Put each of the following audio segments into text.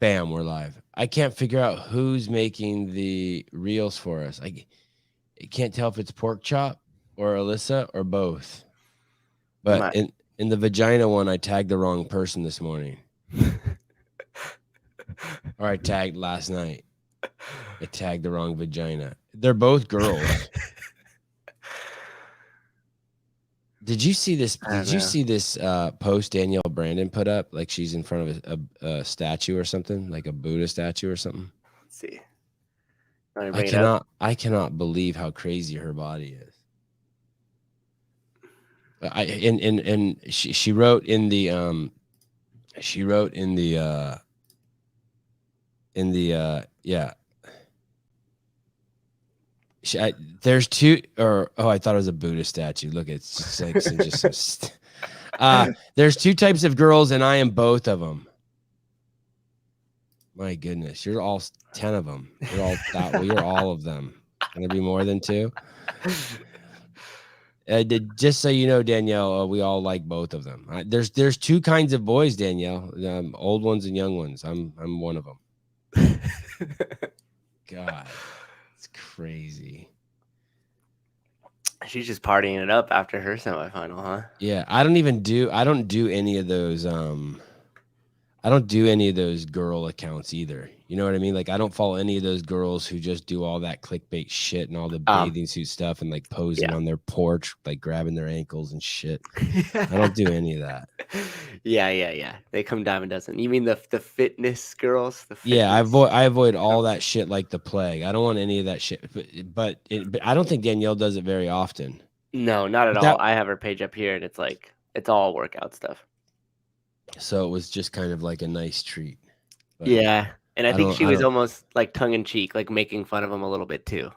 Bam, we're live. I can't figure out who's making the reels for us. I can't tell if it's Pork Chop or Alyssa or both. But in the vagina one, I tagged the wrong person this morning. Or I tagged last night. I tagged the wrong vagina. They're both girls. Did you see this? Did you see this post Danielle Brandon put up? Like she's in front of a statue or something, like a Buddha statue or something. Let's see. I cannot believe how crazy her body is. She wrote in the there's two, I thought it was a Buddha statue. Look, it's just like there's two types of girls, and I am both of them. My goodness, you're all 10 of them. You're all you're all of them. Can there be more than two? Just so you know, Danielle, we all like both of them. There's two kinds of boys, Danielle. Old ones and young ones. I'm one of them. God. Crazy. She's just partying it up after her semifinal, huh? Yeah, I don't do any of those I don't do any of those girl accounts either. You know what I mean? Like I don't follow any of those girls who just do all that clickbait shit and all the bathing suit stuff and like posing on their porch, like grabbing their ankles and shit. I don't do any of that. Yeah. They come dime a dozen. You mean the fitness girls? Yeah, I avoid all that shit like the plague. I don't want any of that shit. But I don't think Danielle does it very often. No, not at all. I have her page up here, and it's all workout stuff. So it was just kind of like a nice treat. But yeah, and I think she was almost like tongue in cheek, like making fun of him a little bit too.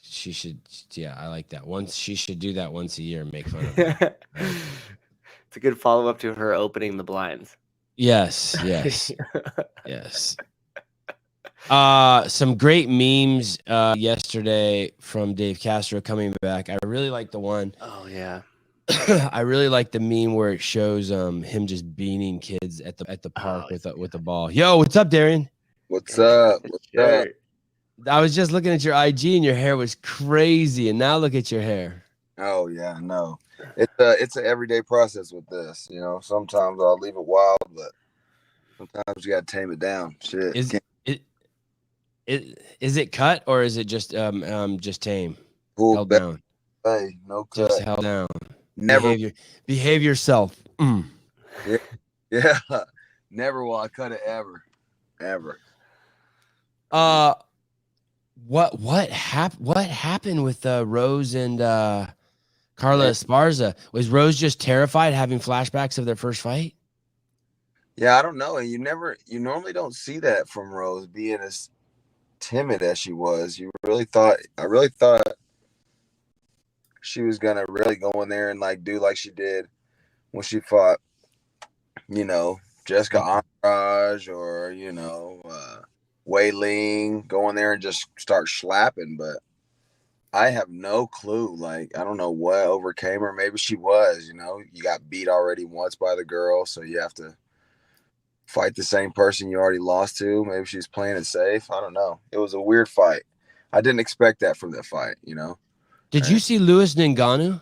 She should, yeah, I like that. She should do that once a year and make fun of him. It's a good follow up to her opening the blinds. Yes. Some great memes yesterday from Dave Castro coming back. I really like the one. Oh yeah. I really like the meme where it shows him just beaning kids at the park with the ball. Yo, what's up, Darian? What's up? I was just looking at your IG and your hair was crazy, and now look at your hair. Oh yeah, no. It's an everyday process with this. You know, sometimes I'll leave it wild, but sometimes you gotta tame it down. Shit. Is it cut or is it just tame? Held down. Hey, no cut. Just held down. Never behave yourself. Yeah. Never will I cut it ever. What happened with Rose and Carla Esparza? Was Rose just terrified, having flashbacks of their first fight? Yeah, I don't know. And you normally don't see that from Rose, being as timid as she was. I really thought she was gonna really go in there and like do like she did when she fought, Jessica Andrade or Wei Ling, go in there and just start slapping. But I have no clue. Like, I don't know what overcame her. Maybe she was, you got beat already once by the girl, so you have to fight the same person you already lost to. Maybe she's playing it safe. I don't know. It was a weird fight. I didn't expect that from that fight, Did you see Lewis Ngannou?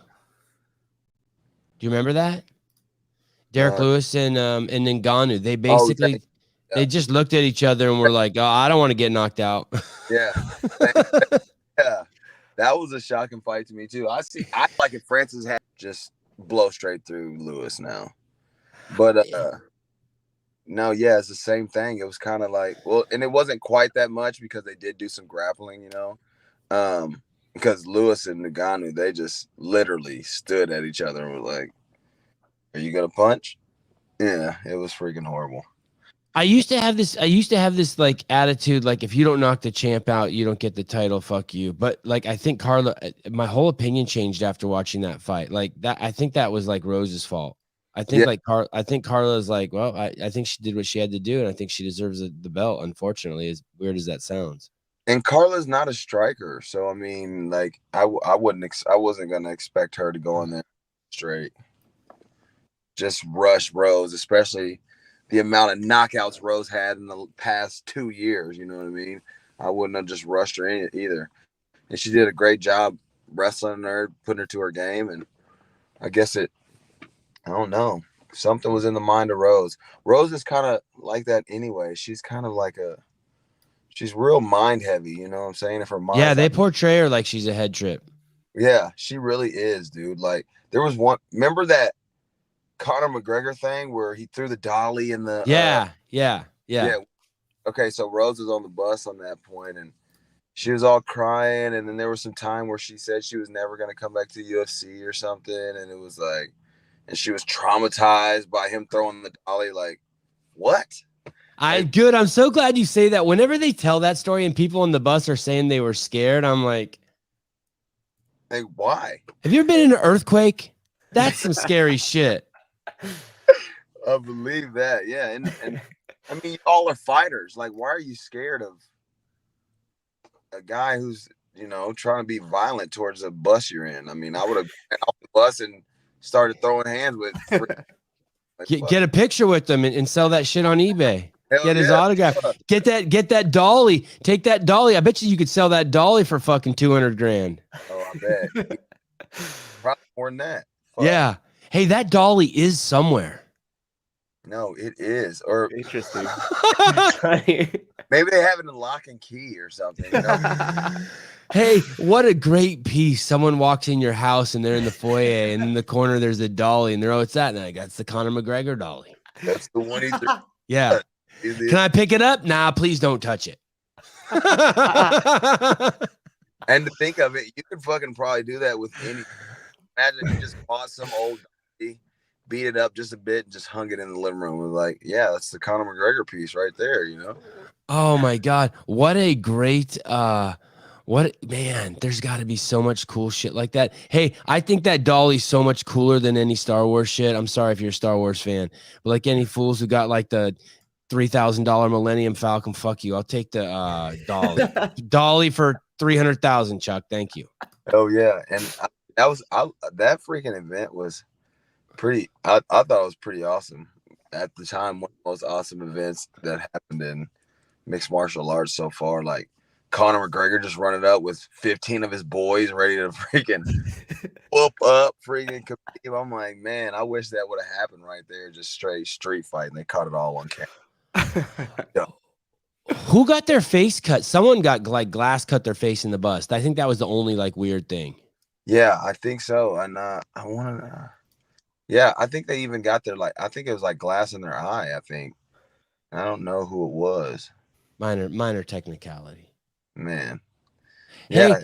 Do you remember that? Derek Lewis and Ngannou. They basically they just looked at each other and were like, "Oh, I don't want to get knocked out." Yeah. Yeah. That was a shocking fight to me too. I like if Francis had just blow straight through Lewis now. But no, yeah, it's the same thing. It was kind of like, and it wasn't quite that much because they did do some grappling, because Lewis and Ngannou, they just literally stood at each other and were like, "Are you gonna punch?" Yeah, it was freaking horrible. I used to have this like attitude, like if you don't knock the champ out, you don't get the title. Fuck you. But like, I think Carla, my whole opinion changed after watching that fight. Like that, I think that was like Rose's fault. I think I think Carla's like, well, I think she did what she had to do, and I think she deserves the belt. Unfortunately, as weird as that sounds. And Carla's not a striker, so I mean, like, I wasn't gonna expect her to go in there straight, just rush Rose, especially the amount of knockouts Rose had in the past 2 years. You know what I mean? I wouldn't have just rushed her in either. And she did a great job wrestling her, putting her to her game. And I guess I don't know. Something was in the mind of Rose. Rose is kind of like that anyway. She's kind of like she's real mind heavy. You know what I'm saying? If her mind, yeah, they portray her like she's a head trip. Yeah, she really is, dude. Like there was one. Remember that Conor McGregor thing where he threw the dolly in the yeah. Okay, so Rose was on the bus on that point, and she was all crying, and then there was some time where she said she was never going to come back to the UFC or something, and it was like, and she was traumatized by him throwing the dolly. Like, what? Good. I'm so glad you say that. Whenever they tell that story and people on the bus are saying they were scared, I'm like, why? Have you ever been in an earthquake? That's some scary shit. I believe that. Yeah, and I mean, y'all are fighters. Like, why are you scared of a guy who's, trying to be violent towards a bus you're in? I mean, I would have got off the bus and started throwing hands with. Get a picture with them and sell that shit on eBay. Hell Get his yeah. autograph. Get that dolly. Take that dolly. I bet you could sell that dolly for fucking $200,000. Oh, I bet. Probably more than that. Fuck. Yeah. Hey, that dolly is somewhere. No, it is. Or interesting. Maybe they have it in lock and key or something. Hey, what a great piece. Someone walks in your house and they're in the foyer, and in the corner there's a dolly, and they're, oh, it's that. And I got, it's the Conor McGregor dolly. That's the one he threw. Yeah. Can I pick it up? Nah, please don't touch it. And to think of it, you could fucking probably do that with any. Imagine if you just bought some old dolly, beat it up just a bit, and just hung it in the living room. With like, yeah, that's the Conor McGregor piece right there, Oh my God. What a great man, there's got to be so much cool shit like that. Hey, I think that dolly's so much cooler than any Star Wars shit. I'm sorry if you're a Star Wars fan, but like any fools who got like the $3,000 Millennium Falcon, fuck you. I'll take the dolly. Dolly for 300,000, Chuck. Thank you. Oh yeah, and that freaking event was pretty. I thought it was pretty awesome at the time. One of the most awesome events that happened in mixed martial arts so far. Like Conor McGregor just running up with 15 of his boys ready to freaking whoop up freaking Khabib. I'm like, man, I wish that would have happened right there. Just straight street fight, and they caught it all on camera. Yeah. Who got their face cut? Someone got like glass cut their face in the bust. I think that was the only like weird thing. Yeah, I think so. And I want to. Yeah, I think they even got their I think it was like glass in their eye. I think. I don't know who it was. Minor technicality. Man. Hey,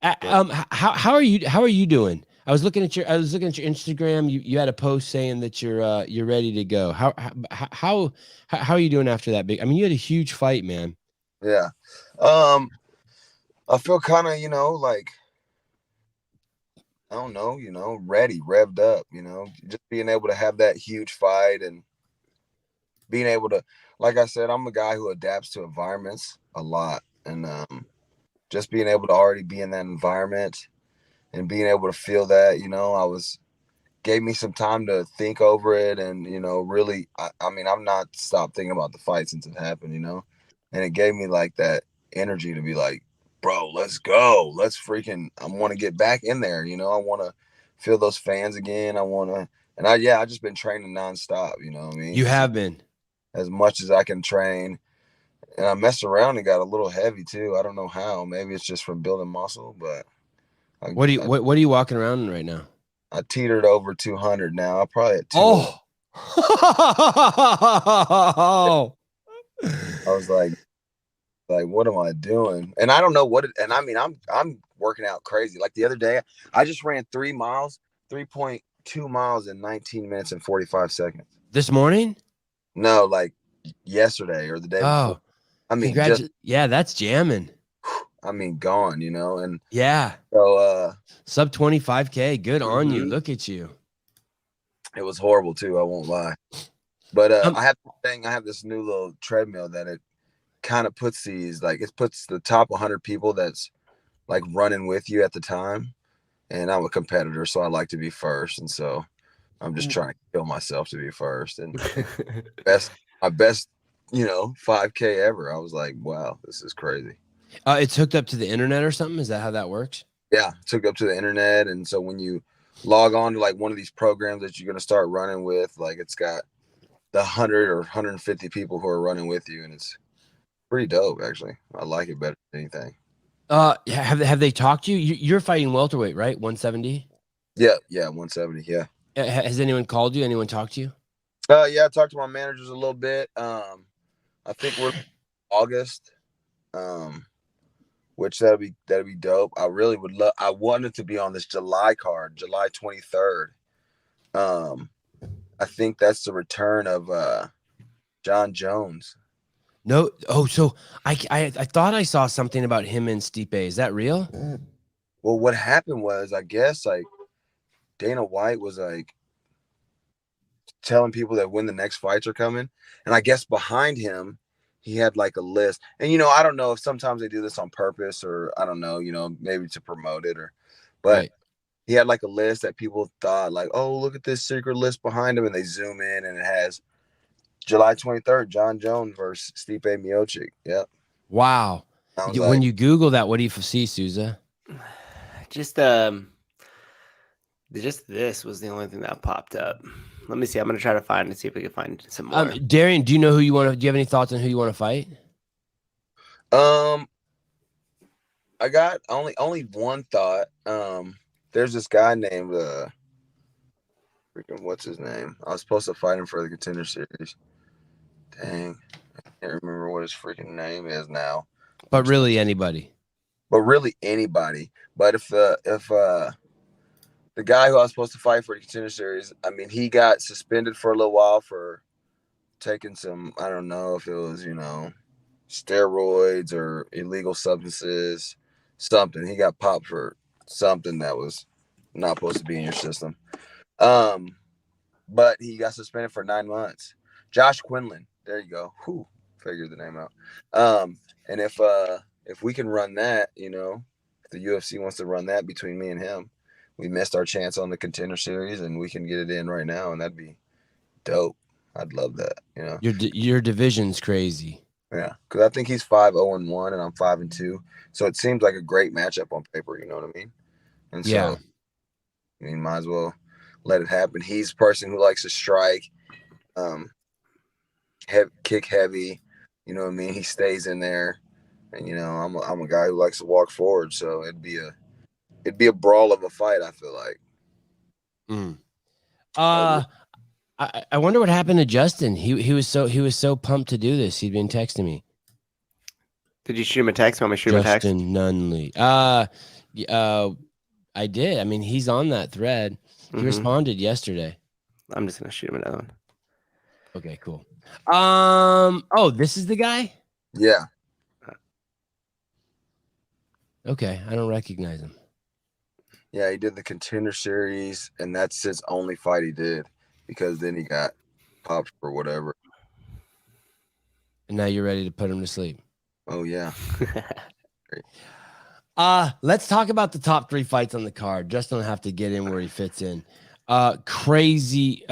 yeah. How are you doing? I was looking at your Instagram. You had a post saying that you're ready to go. How are you doing after that big? I mean, you had a huge fight, man. Yeah. I feel kind of, like, I don't know, ready, revved up, just being able to have that huge fight and being able to, like I said, I'm a guy who adapts to environments a lot. And just being able to already be in that environment and being able to feel that, gave me some time to think over it. And, really, I mean, I've not stopped thinking about the fight since it happened, and it gave me like that energy to be like, bro, let's go. I want to get back in there. I want to feel those fans again. I just been training nonstop. You know what I mean? You have been. As much as I can train. And I messed around and got a little heavy too. I don't know how. Maybe it's just from building muscle, but. What are you walking around in right now? I teetered over 200 now. I'm probably at 2. Oh. I was like, what am I doing? And I don't know and I mean, I'm working out crazy. Like the other day, I just ran 3.2 miles in 19 minutes and 45 seconds. This morning? No, like yesterday or the day before. I mean, that's jamming. I mean, gone, and yeah. So sub 25K. Good on you. Look at you. It was horrible too, I won't lie. But I have this new little treadmill that it kind of puts it puts the top 100 people that's like running with you at the time. And I'm a competitor, so I like to be first. And so I'm just trying to kill myself to be first. And my best, 5K ever. I was like, wow, this is crazy. It's hooked up to the internet or something? Is that how that works? Yeah, took up to the internet. And so when you log on to like one of these programs that you're going to start running with, like it's got the 100 or 150 people who are running with you. And it's pretty dope, actually. I like it better than anything. Have they talked to you? You're fighting welterweight, right? 170? Yeah, 170, yeah. Has anyone called you? Anyone talked to you? Yeah, I talked to my managers a little bit. I think we're August. Which that'd be dope. I really would love. I wanted to be on this July card, July 23rd. I think that's the return of John Jones. No. Oh, so I thought I saw something about him and Stipe. Is that real? Well, what happened was, I guess, like Dana White was like telling people that when the next fights are coming, and I guess behind him, he had like a list. And, I don't know if sometimes they do this on purpose or I don't know, maybe to promote it but right. He had like a list that people thought like, oh, look at this secret list behind him. And they zoom in and it has July 23rd, John Jones versus Stipe Miocic. Yep. Wow. When you Google that, what do you see, Souza? Just this was the only thing that popped up. Let me see. I'm going to try to find and see if we can find some more. Darian, do you know do you have any thoughts on who you want to fight? I got only one thought. There's this guy named what's his name? I was supposed to fight him for the Contender Series. Dang, I can't remember what his freaking name is now. But really anybody. But if the guy who I was supposed to fight for the Contender Series, I mean, he got suspended for a little while for taking some, I don't know if it was, steroids or illegal substances, something. He got popped for something that was not supposed to be in your system. But he got suspended for 9 months. Josh Quinlan. There you go. Whew, figured the name out. And if we can run that, if the UFC wants to run that between me and him, we missed our chance on the Contender Series, and we can get it in right now, and that'd be dope. I'd love that. Your division's crazy. Yeah, because I think he's 5-0-1, and I'm 5-2, so it seems like a great matchup on paper. You know what I mean? And so, yeah. I mean, might as well let it happen. He's a person who likes to strike, kick heavy. You know what I mean? He stays in there, and I'm a guy who likes to walk forward, so it'd be a brawl of a fight, I feel like. I wonder what happened to Justin. He was so pumped to do this. He'd been texting me. Did you shoot him a text? Want me to shoot him a text? Justin Nunley. I did. I mean, he's on that thread. He responded yesterday. I'm just gonna shoot him another one. Okay, cool. Oh, this is the guy? Yeah. Okay, I don't recognize him. Yeah, he did the Contender Series, and that's his only fight he did because then he got popped for whatever. And now you're ready to put him to sleep. Oh, yeah. Let's talk about the top 3 fights on the card. Justin will have to get in where he fits in. Crazy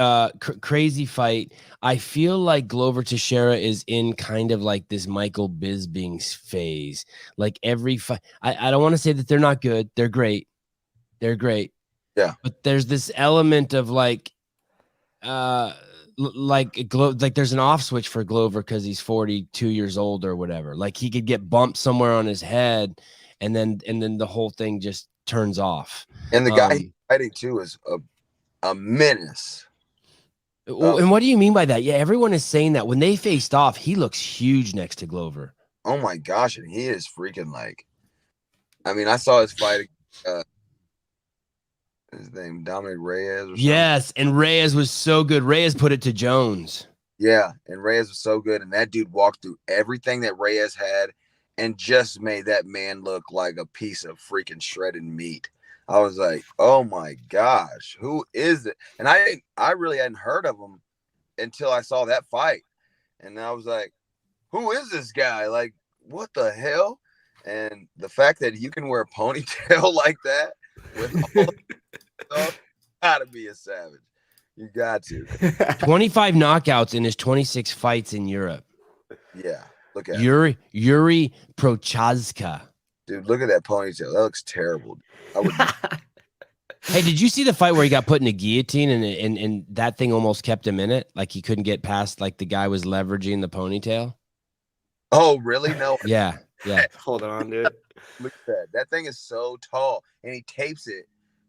fight. I feel like Glover Teixeira is in kind of like this Michael Bisping phase. Like every fight, I don't want to say that they're not good. They're great. Yeah. But there's this element of like there's an off switch for Glover because he's 42 years old or whatever. Like he could get bumped somewhere on his head, and then the whole thing just turns off. And the guy he's fighting too is a menace. And what do you mean by that? Yeah, everyone is saying that when they faced off, he looks huge next to Glover. Oh my gosh, and he is freaking like. I mean, I saw his fight. His name Dominic Reyes. Or something. Yes, and Reyes was so good. Reyes put it to Jones. Yeah, and Reyes was so good, and that dude walked through everything that Reyes had, and just made that man look like a piece of freaking shredded meat. I was like, oh my gosh, who is it? And I really hadn't heard of him until I saw that fight. And I was like, who is this guy? Like, what the hell? And the fact that you can wear a ponytail like that with all stuff, gotta be a savage. You got to. 25 knockouts in his 26 fights in Europe. Yeah. Look at Yuri Prochazka. Dude, look at that ponytail. That looks terrible. I would Hey, did you see the fight where he got put in a guillotine and that thing almost kept him in it? Like he couldn't get past, like the guy was leveraging the ponytail. Oh, really? No. Yeah. Hold on, dude. Look at that. That thing is so tall. And he tapes it.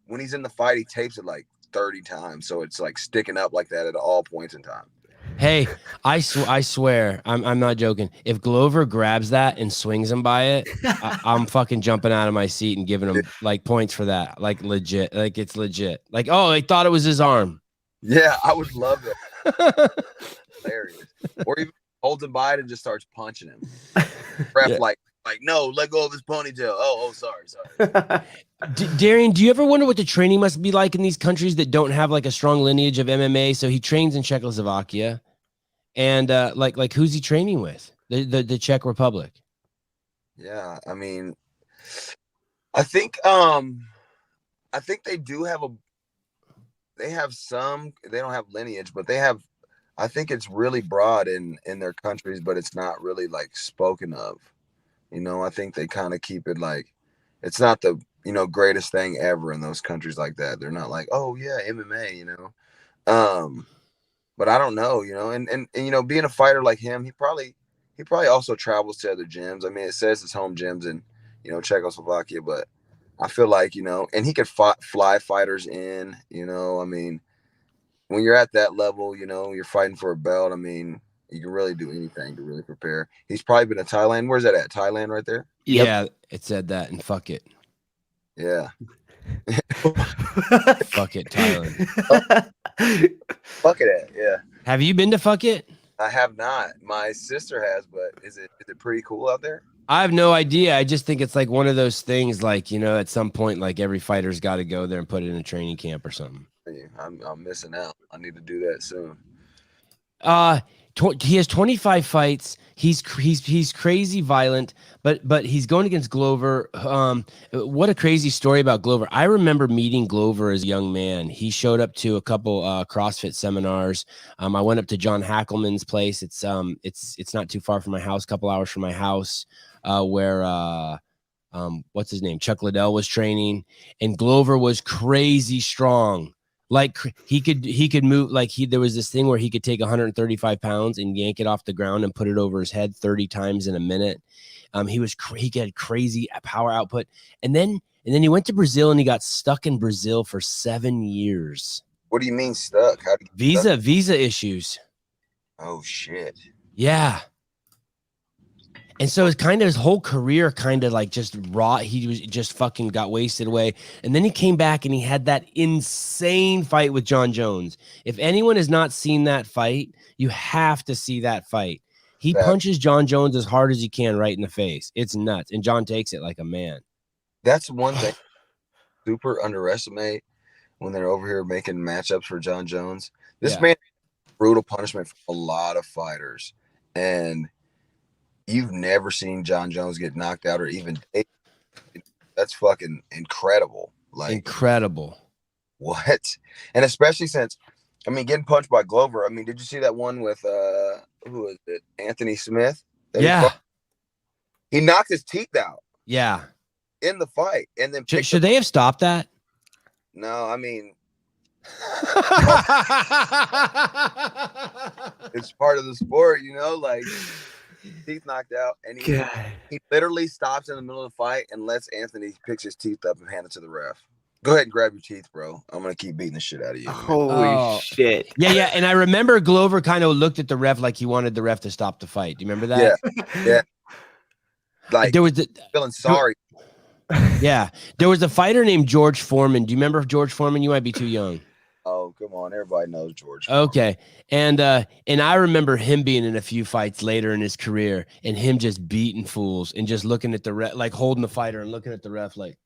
When he's in the fight, he tapes it like 30 times. So it's like sticking up like that at all points in time. Hey, I swear, I'm not joking. If Glover grabs that and swings him by it, I'm fucking jumping out of my seat and giving him like points for that. Like legit. Like it's legit. Like, oh, they thought it was his arm. Yeah, I would love that. Hilarious. Or even holds him by it and just starts punching him. Ref Yeah. like, no, let go of his ponytail. Oh, sorry. Darian, do you ever wonder what the training must be like in these countries that don't have like a strong lineage of MMA? So he trains in Czechoslovakia, and like who's he training with? The Czech Republic. Yeah, I mean, I think they do have they don't have lineage, but they have, I think it's really broad in their countries, but it's not really like spoken of. I think they kind of keep it like, it's not the, greatest thing ever in those countries like that. They're not like, oh yeah, MMA, but I don't know, and being a fighter like him, he probably also travels to other gyms. I mean, it says his home gyms in, Czechoslovakia, but I feel like, and he could fly fighters in, I mean, when you're at that level, you're fighting for a belt. I mean, you can really do anything to really prepare. He's probably been to Thailand. Where's that at? Thailand right there? Yep. Yeah, it said that, and fuck it. Yeah. Fuck it, Thailand. Fuck it at, yeah. Have you been to fuck it? I have not. My sister has, but is it pretty cool out there? I have no idea. I just think it's like one of those things, like, at some point, like every fighter's got to go there and put it in a training camp or something. I'm missing out. I need to do that soon. He has 25 fights. He's crazy violent, but he's going against Glover. What a crazy story about Glover. I remember meeting Glover as a young man. He showed up to a couple CrossFit seminars. I went up to John Hackelman's place. It's not too far from my house, a couple hours from my house, where what's his name? Chuck Liddell was training, and Glover was crazy strong. Like he could move, like there was this thing where he could take 135 pounds and yank it off the ground and put it over his head 30 times in a minute. He had crazy power output. And then he went to Brazil and he got stuck in Brazil for 7 years. What do you mean stuck? How do you Visa issues. Oh shit. Yeah. And so his whole career kind of like just raw. He was just fucking got wasted away. And then he came back and he had that insane fight with John Jones. If anyone has not seen that fight, you have to see that fight. He punches John Jones as hard as he can right in the face. It's nuts. And John takes it like a man. That's one thing super underestimate when they're over here making matchups for John Jones. This man, brutal punishment for a lot of fighters. And you've never seen John Jones get knocked out or even that's fucking incredible. Like incredible. What? And especially since, getting punched by Glover. Did you see that one with who is it? Anthony Smith? Yeah. He knocked his teeth out. Yeah. In the fight. And then should they have stopped that? No, it's part of the sport, like teeth knocked out, and he literally stops in the middle of the fight and lets Anthony pick his teeth up and hand it to the ref. Go ahead and grab your teeth, bro. I'm gonna keep beating the shit out of you. Holy shit. Yeah. And I remember Glover kind of looked at the ref like he wanted the ref to stop the fight. Do you remember that? Yeah. Like there was feeling sorry. Yeah. There was a fighter named George Foreman. Do you remember George Foreman? You might be too young. Oh, come on. Everybody knows George. Okay. And I remember him being in a few fights later in his career and him just beating fools and just looking at the ref, like holding the fighter and looking at the ref like,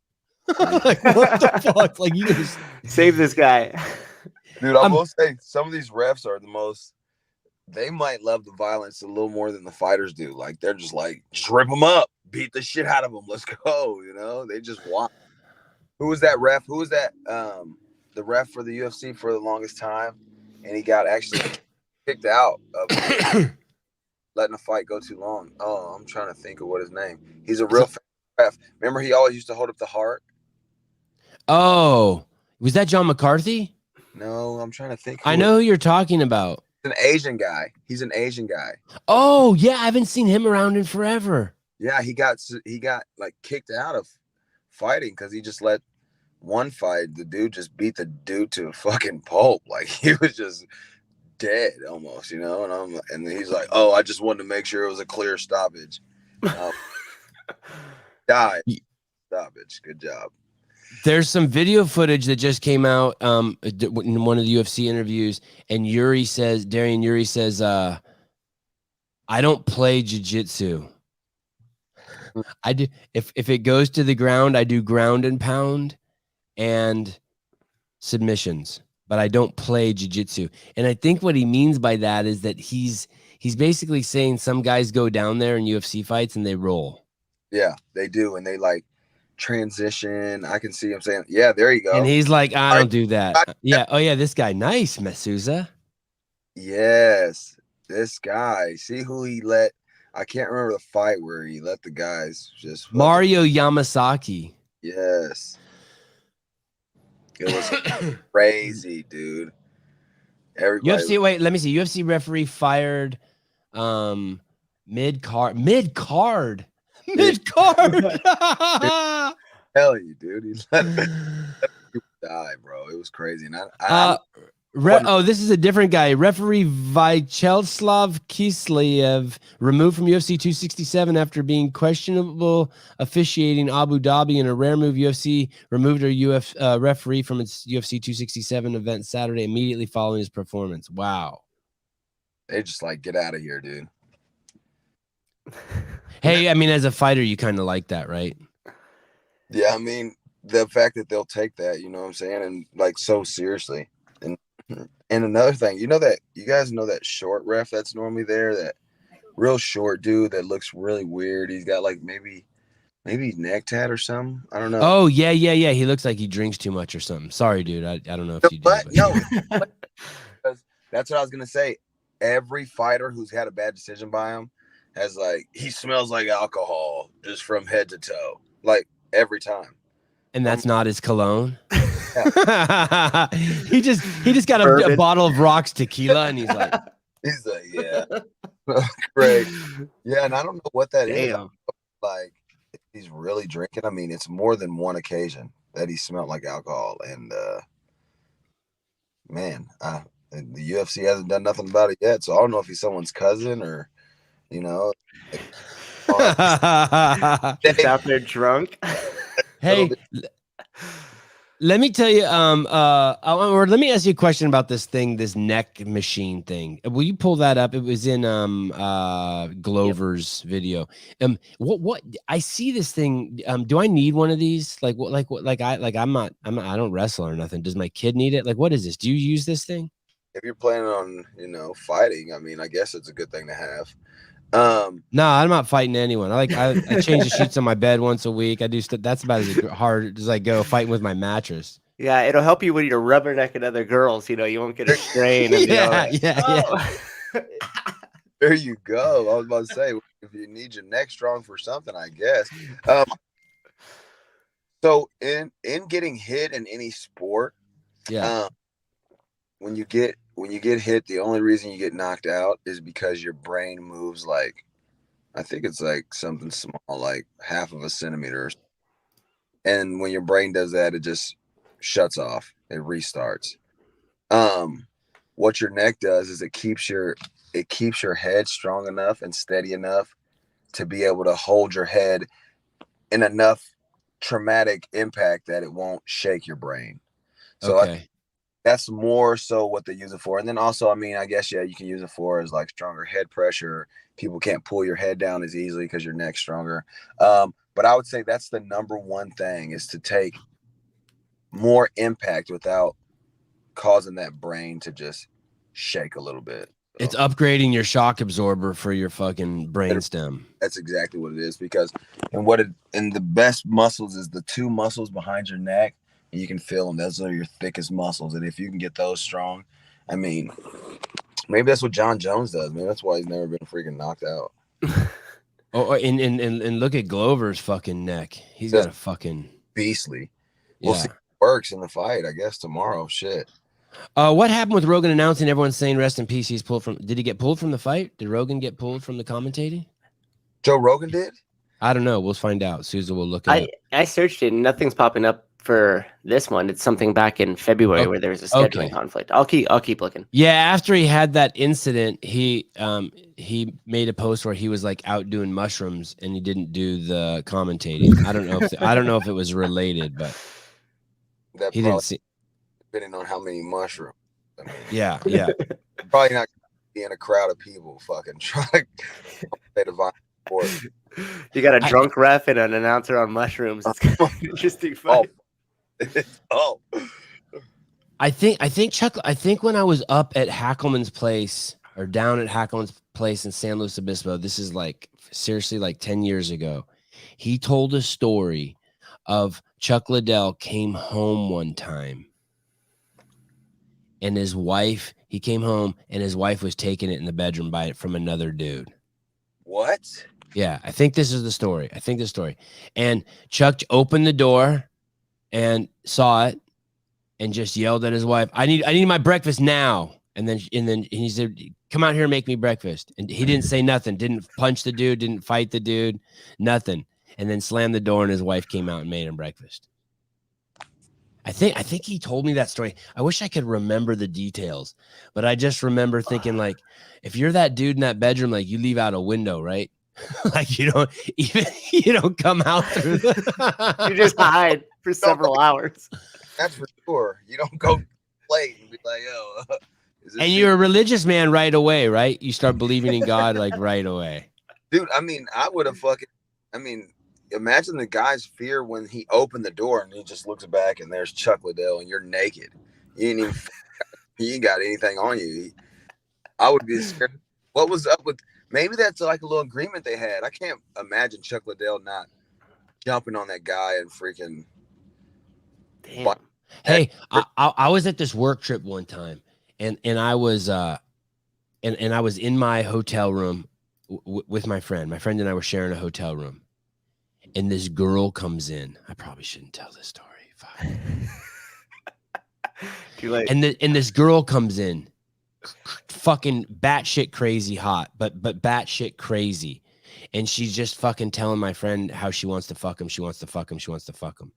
like what the fuck? Like, you just save this guy. Dude, I will say some of these refs are they might love the violence a little more than the fighters do. Like, they're just like, just rip them up, beat the shit out of them. Let's go. They just want. Who was that ref? Who was that? The ref for the UFC for the longest time. and he got actually kicked out of letting the fight go too long. Oh, I'm trying to think of what his name. He's a real ref. Remember, he always used to hold up the heart. Oh, was that John McCarthy? No, I'm trying to think. I know who you're talking about. An Asian guy. He's an Asian guy. Oh yeah, I haven't seen him around in forever. Yeah, he got like kicked out of fighting because he just let one fight. The dude just beat the dude to a fucking pulp. Like he was just dead almost, you know. And he's like, "Oh, I just wanted to make sure it was a clear stoppage." Died stoppage. Good job. There's some video footage that just came out in one of the UFC interviews, and Darian Yuri says, I don't play jiu-jitsu. I do if it goes to the ground, I do ground and pound and submissions, but I don't play jiu-jitsu. And I think what he means by that is that he's basically saying some guys go down there in UFC fights and they roll. Yeah, they do, and they like transition. I can see him saying, "Yeah, there you go." And he's like, "I don't do that." Yeah. Oh yeah, this guy, nice, Mesouza. Yes, this guy. See who he let. I can't remember the fight where he let the guys just Mario Yamasaki. Yes, it was crazy, dude. Everybody. UFC. Wait, let me see. UFC referee fired. Mid card. Hell you, dude. He let people die, bro. It was crazy. And this is a different guy. Referee Vyacheslav Kislev removed from UFC 267 after being questionable officiating Abu Dhabi in a rare move. UFC removed a referee from its UFC 267 event Saturday immediately following his performance. Wow. They just like, get out of here, dude. Hey, I mean, as a fighter, you kind of like that, right? Yeah, I mean, the fact that they'll take that, you know what I'm saying, and like so seriously. And another thing, you guys know that short ref that's normally there, that real short dude that looks really weird. He's got like maybe neck tat or something. I don't know. Oh yeah. He looks like he drinks too much or something. Sorry, dude. I don't know if you do. But no, that's what I was gonna say. Every fighter who's had a bad decision by him has like, he smells like alcohol just from head to toe, like every time. And that's not his cologne. Yeah. he just got a bottle of Rocks tequila, and he's like, yeah, great. Yeah, and I don't know what that is. Damn. Like, if he's really drinking. I mean, it's more than one occasion that he smelled like alcohol, and man, the UFC hasn't done nothing about it yet. So I don't know if he's someone's cousin or, you know, he's out there drunk. Hey, let me tell you, or let me ask you a question about this neck machine thing. Will you pull that up? It was in Glover's video. What I see this thing. Do I need one of these? I don't wrestle or nothing. Does my kid need it? Like, what is this? Do you use this thing? If you're planning on, fighting, I mean, I guess it's a good thing to have. No, I'm not fighting anyone. I change the sheets on my bed once a week. I do stuff. That's about as hard as I go fighting with my mattress. Yeah, it'll help you when you're rubbernecking other girls. You won't get a strain. Yeah. There you go. I was about to say, if you need your neck strong for something, I guess. So in getting hit in any sport, yeah. When you get hit, the only reason you get knocked out is because your brain moves like, I think it's like something small, like half of a centimeter. And when your brain does that, it just shuts off. It restarts. What your neck does is it keeps your head strong enough and steady enough to be able to hold your head in enough traumatic impact that it won't shake your brain. So okay. That's more so what they use it for. And then also, I mean, I guess, yeah, you can use it for as like stronger head pressure. People can't pull your head down as easily because your neck's stronger. But I would say that's the number one thing, is to take more impact without causing that brain to just shake a little bit. So it's upgrading your shock absorber for your fucking brainstem. That's exactly what it is, because and the best muscles is the two muscles behind your neck. You can feel them. Those are your thickest muscles. And if you can get those strong, I mean, maybe that's what John Jones does. Maybe that's why he's never been freaking knocked out. And look at Glover's fucking neck. He's got a fucking beastly. We'll yeah. see if it works in the fight, I guess, tomorrow. Shit. What happened with Rogan announcing everyone's saying rest in peace? He's pulled from. Did he get pulled from the fight? Did Rogan get pulled from the commentating? Joe Rogan did? I don't know. We'll find out. Susan will look I searched it and nothing's popping up for this one. It's something back in February where there was a scheduling conflict. I'll keep looking. Yeah, after he had that incident, he made a post where he was like out doing mushrooms and he didn't do the commentating. I don't know if it was related, but that he didn't see. Depending on how many mushrooms. I mean, yeah. Probably not be in a crowd of people fucking trying to play the violent sport. You got a drunk ref and an announcer on mushrooms. It's kind of an interesting fight. Oh. I think when I was up at Hackelman's place or down at Hackelman's place in San Luis Obispo, this is like seriously like 10 years ago, he told a story of Chuck Liddell came home one time and he came home and his wife was taking it in the bedroom from another dude. What? Yeah, I think this is the story. And Chuck opened the door and saw it and just yelled at his wife, I need my breakfast now. And then he said, come out here and make me breakfast. And he didn't say nothing, didn't punch the dude, didn't fight the dude, nothing. And then slammed the door and his wife came out and made him breakfast. I think he told me that story. I wish I could remember the details, but I just remember thinking like, if you're that dude in that bedroom, like you leave out a window, right? Like you don't come out through you just hide for several hours. That's for sure. You don't go play and be like, yo. And you're a religious man right away, right? You start believing in God like right away. Dude, I mean, I would have imagine the guy's fear when he opened the door and he just looks back and there's Chuck Liddell and you're naked. You ain't got anything on you. I would be scared. What was up with? Maybe that's like a little agreement they had. I can't imagine Chuck Liddell not jumping on that guy and freaking. Damn. Hey, I was at this work trip one time, and I was and I was in my hotel room with my friend. My friend and I were sharing a hotel room, and this girl comes in. I probably shouldn't tell this story. Too late. And this girl comes in, fucking batshit crazy hot, but batshit crazy, and she's just fucking telling my friend how she wants to fuck him. She wants to fuck him. She wants to fuck him.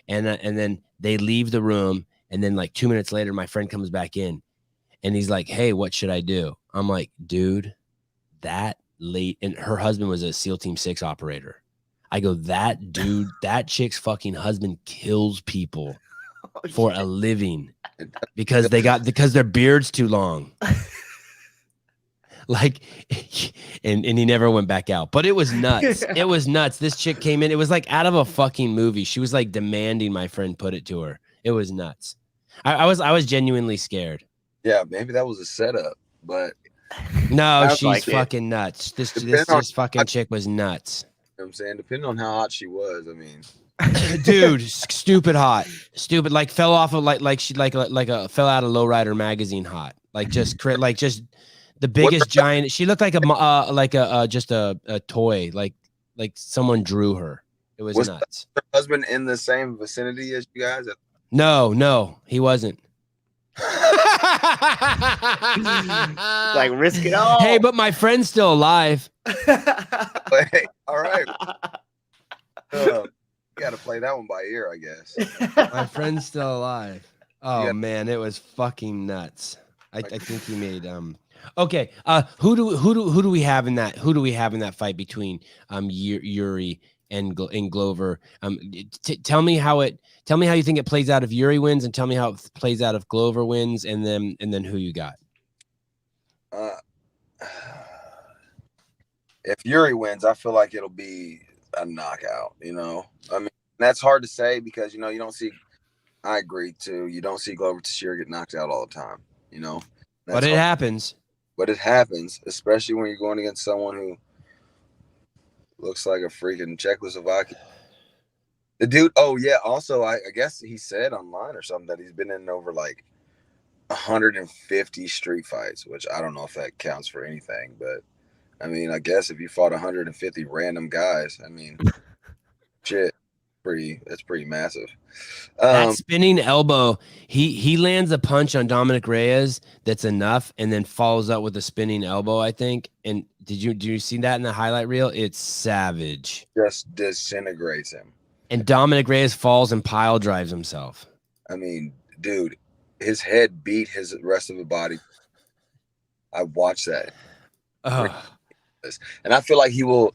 And then they leave the room, and then like 2 minutes later, my friend comes back in, and he's like, "Hey, what should I do?" I'm like, "Dude, that late," and her husband was a SEAL Team 6 operator. I go, "That dude, that chick's fucking husband kills people for a living because their beard's too long." Like, and he never went back out, but it was nuts. It was nuts. This chick came in. It was like out of a fucking movie. She was like demanding my friend put it to her. It was nuts. I was genuinely scared. Yeah, maybe that was a setup, but no, she's fucking nuts. This fucking chick was nuts. You know what I'm saying, depending on how hot she was, I mean, dude, stupid hot, stupid, like fell off of like she fell out of Lowrider magazine hot, like just the biggest giant. She looked like just a toy, like someone drew her. It was nuts. Her husband in the same vicinity as you guys? No, he wasn't. Like risk it all. Hey, but my friend's still alive. Hey, all right. You got to play that one by ear, I guess. My friend's still alive. Oh man, it was fucking nuts. I think he made okay. Who do we have in that fight between Yuri and Glover? Tell me how you think it plays out if Yuri wins, and tell me how it plays out if Glover wins, and then who you got. If Yuri wins, I feel like it'll be a knockout. You know, I mean, that's hard to say because you don't see. I agree too. You don't see Glover Teixeira get knocked out all the time. You know, but it happens. But it happens, especially when you're going against someone who looks like a freaking Czechoslovakian. The dude. Oh yeah. Also, I guess he said online or something that he's been in over like 150 street fights, which I don't know if that counts for anything, but I mean, I guess if you fought 150 random guys, I mean, shit, that's pretty massive. That spinning elbow, he lands a punch on Dominic Reyes that's enough, and then follows up with a spinning elbow, I think. And did you see that in the highlight reel? It's savage. Just disintegrates him. And Dominic Reyes falls and pile drives himself. I mean, dude, his head beat his rest of the body. I watched that. And I feel like he will,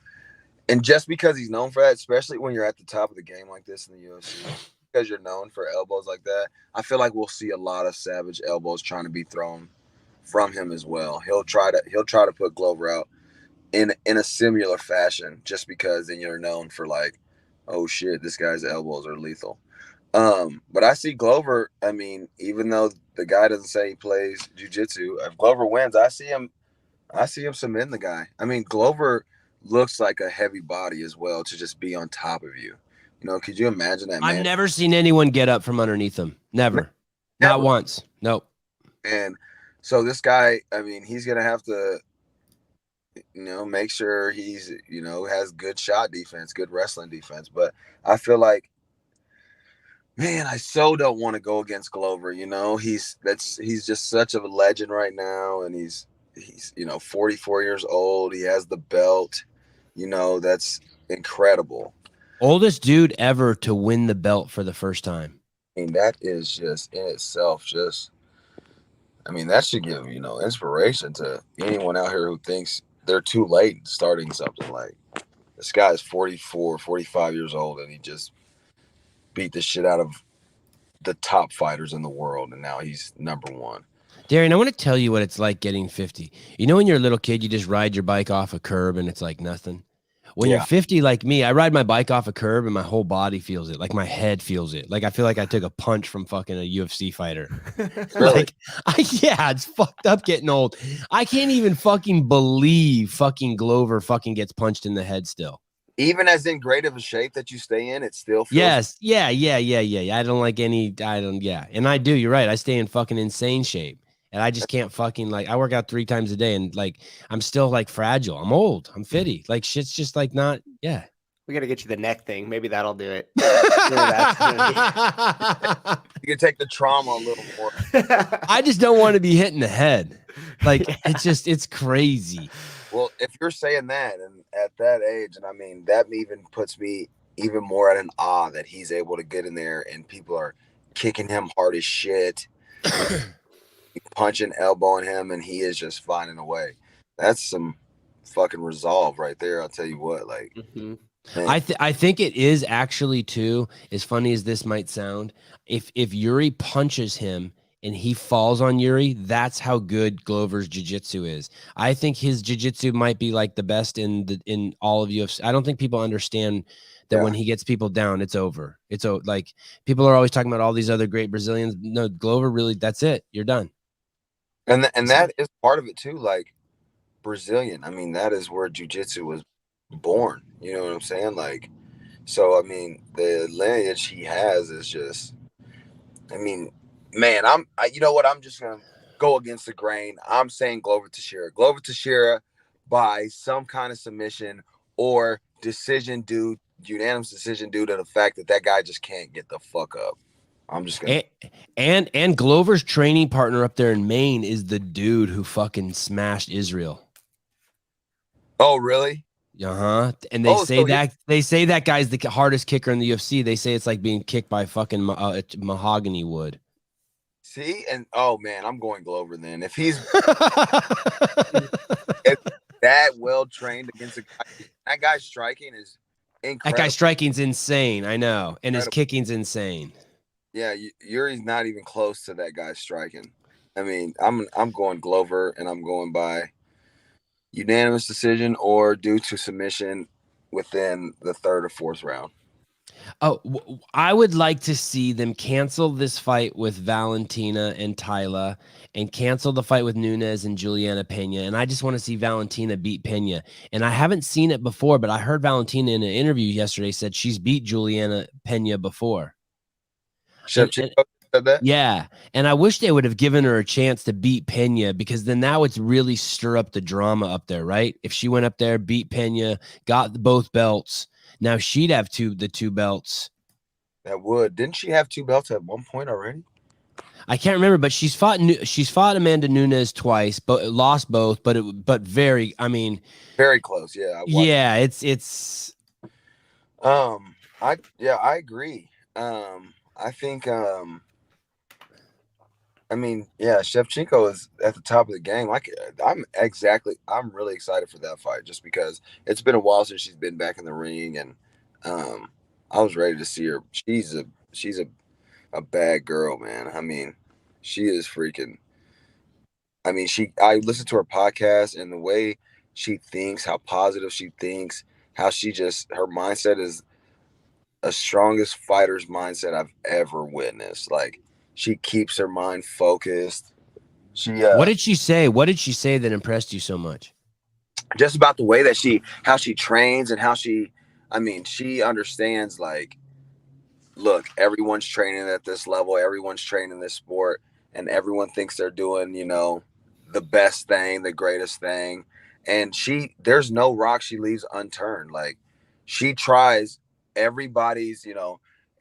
and just because he's known for that, especially when you're at the top of the game like this in the UFC, because you're known for elbows like that, I feel like we'll see a lot of savage elbows trying to be thrown from him as well. He'll try to put Glover out in a similar fashion, just because then you're known for like, oh shit, this guy's elbows are lethal. But I see Glover, I mean, even though the guy doesn't say he plays jiu-jitsu, if Glover wins, I see him submitting the guy. I mean, Glover looks like a heavy body as well to just be on top of you. You know, could you imagine that, man? I've never seen anyone get up from underneath him. Never. Not once. Nope. And so this guy, I mean, he's going to have to, you know, make sure he's, you know, has good shot defense, good wrestling defense. But I feel like, man, I so don't want to go against Glover. You know, he's just such a legend right now. And he's, you know, 44 years old. He has the belt, you know, that's incredible. Oldest dude ever to win the belt for the first time. I mean, that is just in itself, I mean, that should give, you know, inspiration to anyone out here who thinks they're too late starting something. Like, this guy is 44, 45 years old, and he just beat the shit out of the top fighters in the world, and now he's number one. Darian, I want to tell you what it's like getting 50. You know, when you're a little kid, you just ride your bike off a curb and it's like nothing. When you're 50 like me, I ride my bike off a curb and my whole body feels it. Like my head feels it. Like I feel like I took a punch from fucking a UFC fighter. Really? Yeah, it's fucked up getting old. I can't even fucking believe fucking Glover fucking gets punched in the head still. Even as in great of a shape that you stay in, it still feels. Yes. Yeah. I don't like and I do. You're right. I stay in fucking insane shape. And I just can't fucking I work out 3 times a day and like I'm still like fragile. I'm old. I'm fitty. Like shit's just like not. Yeah. We got to get you the neck thing. Maybe that'll do it. You can take the trauma a little more. I just don't want to be hit in the head. Like it's crazy. Well, if you're saying that and at that age, and I mean, that even puts me even more at an awe that he's able to get in there and people are kicking him hard as shit. Punching, elbowing him, and he is just finding a way. That's some fucking resolve right there. I'll tell you what, like, I think it is actually too, as funny as this might sound, if Yuri punches him and he falls on Yuri, that's how good Glover's jiu-jitsu is. I think his jiu-jitsu might be like the best in all of UFC. I don't think people understand that when he gets people down, it's over. It's like people are always talking about all these other great Brazilians. No, Glover really, that's it. You're done. And that is part of it too. Like Brazilian, I mean, that is where jiu-jitsu was born. You know what I'm saying? Like, so I mean, the lineage he has is just. I mean, man, you know what? I'm just gonna go against the grain. I'm saying Glover Teixeira. Glover Teixeira by some kind of submission or unanimous decision due to the fact that guy just can't get the fuck up. I'm just gonna and Glover's training partner up there in Maine is the dude who fucking smashed Israel. Oh, really? And they say that guy's the hardest kicker in the UFC. They say it's like being kicked by fucking mahogany wood. See, and oh man, I'm going Glover then. If he's if that well trained against that guy striking is incredible. That guy striking's insane. I know, and his kicking's insane. Yeah, Yuri's not even close to that guy striking. I mean, I'm going Glover, and I'm going by unanimous decision or due to submission within the 3rd or 4th round. Oh, I would like to see them cancel this fight with Valentina and Taila and cancel the fight with Nunes and Juliana Pena. And I just want to see Valentina beat Pena. And I haven't seen it before, but I heard Valentina in an interview yesterday said she's beat Juliana Pena before. Shevchenko said that? Yeah, and I wish they would have given her a chance to beat Pena, because then that would really stir up the drama up there, right? If she went up there, beat Pena, got both belts, now she'd have the two belts. That would. Didn't she have 2 belts at one point already? I can't remember, but she's fought Amanda Nunes twice, but lost both. But very, I mean, very close. Yeah. Yeah, it's. I agree. I think I mean, yeah, Shevchenko is at the top of the game. I'm really excited for that fight, just because it's been a while since she's been back in the ring, and I was ready to see her. She's a bad girl, man. I mean, she is freaking. I mean, I listened to her podcast, and the way she thinks, how positive she thinks, how her mindset is the strongest fighter's mindset I've ever witnessed. Like, she keeps her mind focused. What did she say? What did she say that impressed you so much? Just about the way that how she trains, and how she understands, like, look, everyone's training at this level, everyone's training this sport, and everyone thinks they're doing, the best thing, the greatest thing. And there's no rock she leaves unturned. Like, she tries everybody's,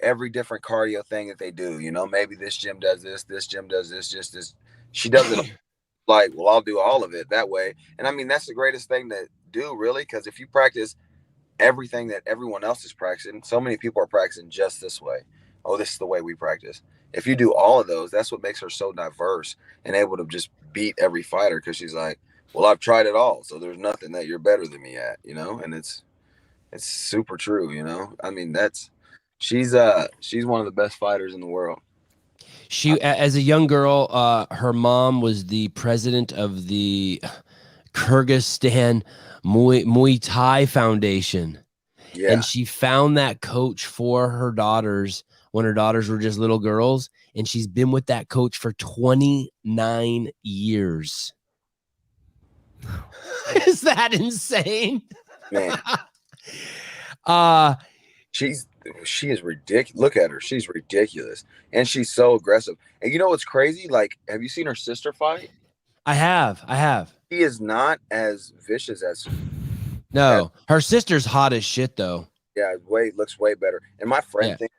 every different cardio thing that they do. Maybe this gym does this gym does this, just this. She doesn't like, well, I'll do all of it that way. And I mean, that's the greatest thing to do, really, because if you practice everything that everyone else is practicing, so many people are practicing just this way. Oh, this is the way we practice. If you do all of those, that's what makes her so diverse and able to just beat every fighter, because she's like, well, I've tried it all, so there's nothing that you're better than me at, and it's super true. I mean, she's one of the best fighters in the world. She, as a young girl, her mom was the president of the Kyrgyzstan Muay Thai Foundation. Yeah. And she found that coach for her daughters when her daughters were just little girls. And she's been with that coach for 29 years. Is that insane? Man. She is ridiculous. Look at her. She's ridiculous. And she's so aggressive. And you know what's crazy? Like, have you seen her sister fight? I have. She is not as vicious as. No, her sister's hot as shit, though. Yeah, looks way better. And my friend thinks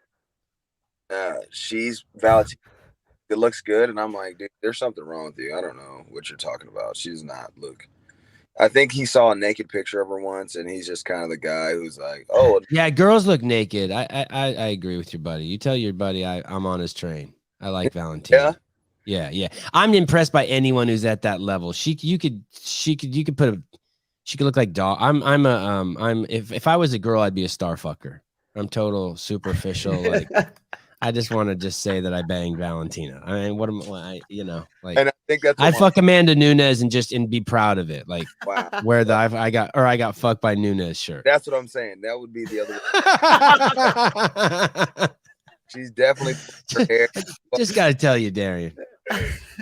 she's Valentina. It looks good, and I'm like, dude, there's something wrong with you. I don't know what you're talking about. She's not. Look, I think he saw a naked picture of her once, and he's just kind of the guy who's like, oh, yeah, girls look naked. I agree with your buddy. You tell your buddy I'm on his train. I like Valentina. Yeah. I'm impressed by anyone who's at that level. You could look like dog. If I was a girl, I'd be a star fucker. I'm total superficial. Like, I just want to just say that I banged Valentina. I mean, what am I? Like, and I think I'd fuck Amanda Nunes and be proud of it. Like, wow, where I got fucked by Nunes shirt. That's what I'm saying. That would be the other. She's definitely prepared. Just gotta tell you, Darian.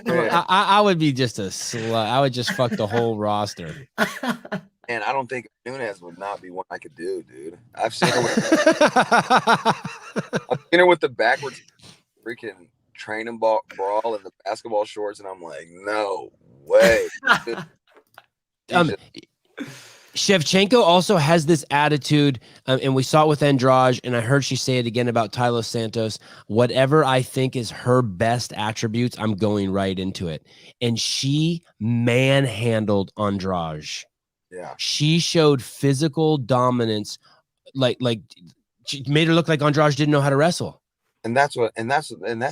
I would be just a slut. I would just fuck the whole roster. And I don't think Nunes would not be one I could do, dude. I've seen her with the backwards freaking training brawl and the basketball shorts, and I'm like, no way. Shevchenko also has this attitude, and we saw it with Andrade, and I heard she say it again about Taila Santos. Whatever I think is her best attributes, I'm going right into it. And she manhandled Andrade. Yeah, she showed physical dominance, like she made her look like Andrade didn't know how to wrestle. And that's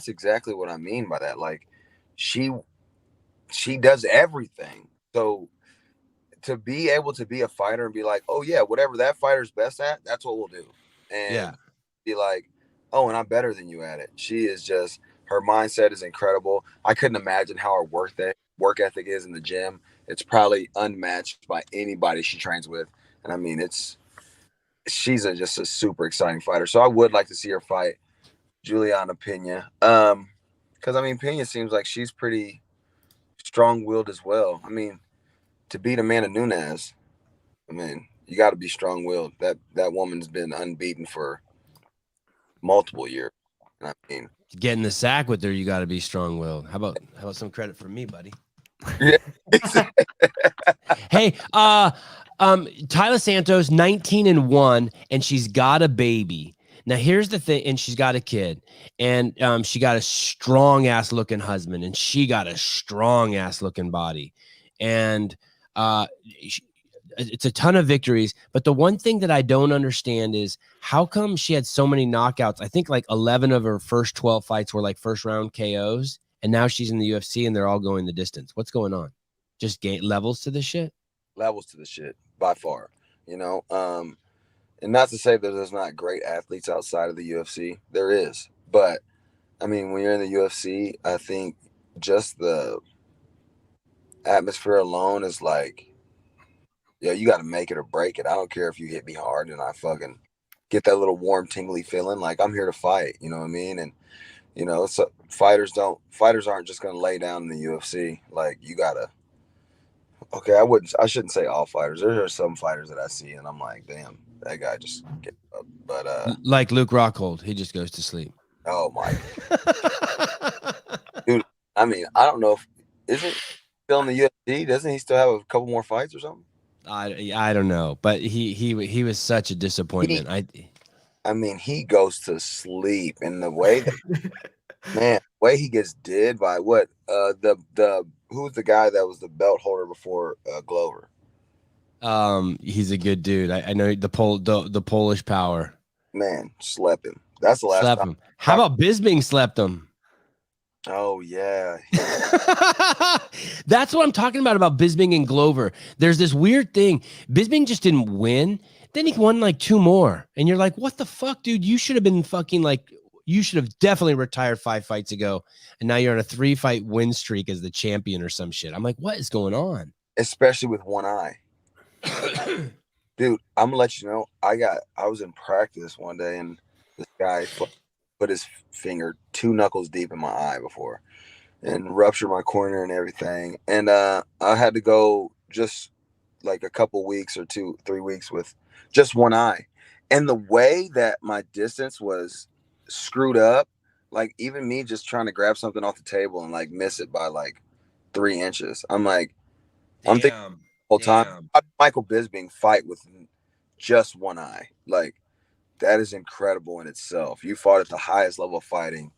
exactly what I mean by that. Like, she does everything. So to be able to be a fighter and be like, oh yeah, whatever that fighter's best at, that's what we'll do. And be like, oh, and I'm better than you at it. She is just, her mindset is incredible. I couldn't imagine how her work ethic is in the gym. It's probably unmatched by anybody she trains with. And I mean, she's just a super exciting fighter. So I would like to see her fight Juliana Pena. Because I mean, Pena seems like she's pretty strong-willed as well. I mean, to beat Amanda Nunes, I mean, you got to be strong-willed. That woman's been unbeaten for multiple years. And I mean, get in the sack with her, you got to be strong-willed. How about some credit for me, buddy? Yeah. Hey, Tyler Santos, 19-1, and she's got a baby. Now, here's the thing, and she's got a kid, and she got a strong ass looking husband, and she got a strong ass looking body, and it's a ton of victories. But the one thing that I don't understand is how come she had so many knockouts? I think like 11 of her first 12 fights were like first round KOs, and now she's in the UFC, and they're all going the distance. What's going on? Just gain levels to this shit. Levels to the shit by far, you know. And not to say that there's not great athletes outside of the UFC. There is. But, I mean, when you're in the UFC, I think just the atmosphere alone is like, yeah, you got to make it or break it. I don't care if you hit me hard and I fucking get that little warm, tingly feeling. Like, I'm here to fight. You know what I mean? And, you know, so fighters aren't just going to lay down in the UFC. Like, you got to. Okay, I shouldn't say all fighters. There are some fighters that I see and I'm like, damn, that guy just get up. But like Luke Rockhold, he just goes to sleep. Oh my dude. I mean, I don't know if isn't still in the UFC, doesn't he still have a couple more fights or something? I don't know, but he was such a disappointment. I mean, he goes to sleep in the way that man, the way he gets did by what the who's the guy that was the belt holder before Glover? He's a good dude. I know the Polish Power. Man, slept him. That's the last time. Him. How about Bisping slept him? Oh yeah. That's what I'm talking about Bisping and Glover. There's this weird thing. Bisping just didn't win. Then he won like 2 more. And you're like, what the fuck, dude? You should have been fucking like, you should have definitely retired 5 fights ago. And now you're on a 3-fight win streak as the champion or some shit. I'm like, what is going on? Especially with one eye. Dude, I'm gonna let you know. I was in practice one day and this guy put his finger 2 knuckles deep in my eye before and ruptured my cornea and everything. And I had to go just like a couple weeks or 2-3 weeks with just one eye. And the way that my distance was screwed up, like even me just trying to grab something off the table and like miss it by like 3 inches. I'm like, I'm thinking the whole time, Michael Bisping fight with just one eye. Like, that is incredible in itself. You fought at the highest level of fighting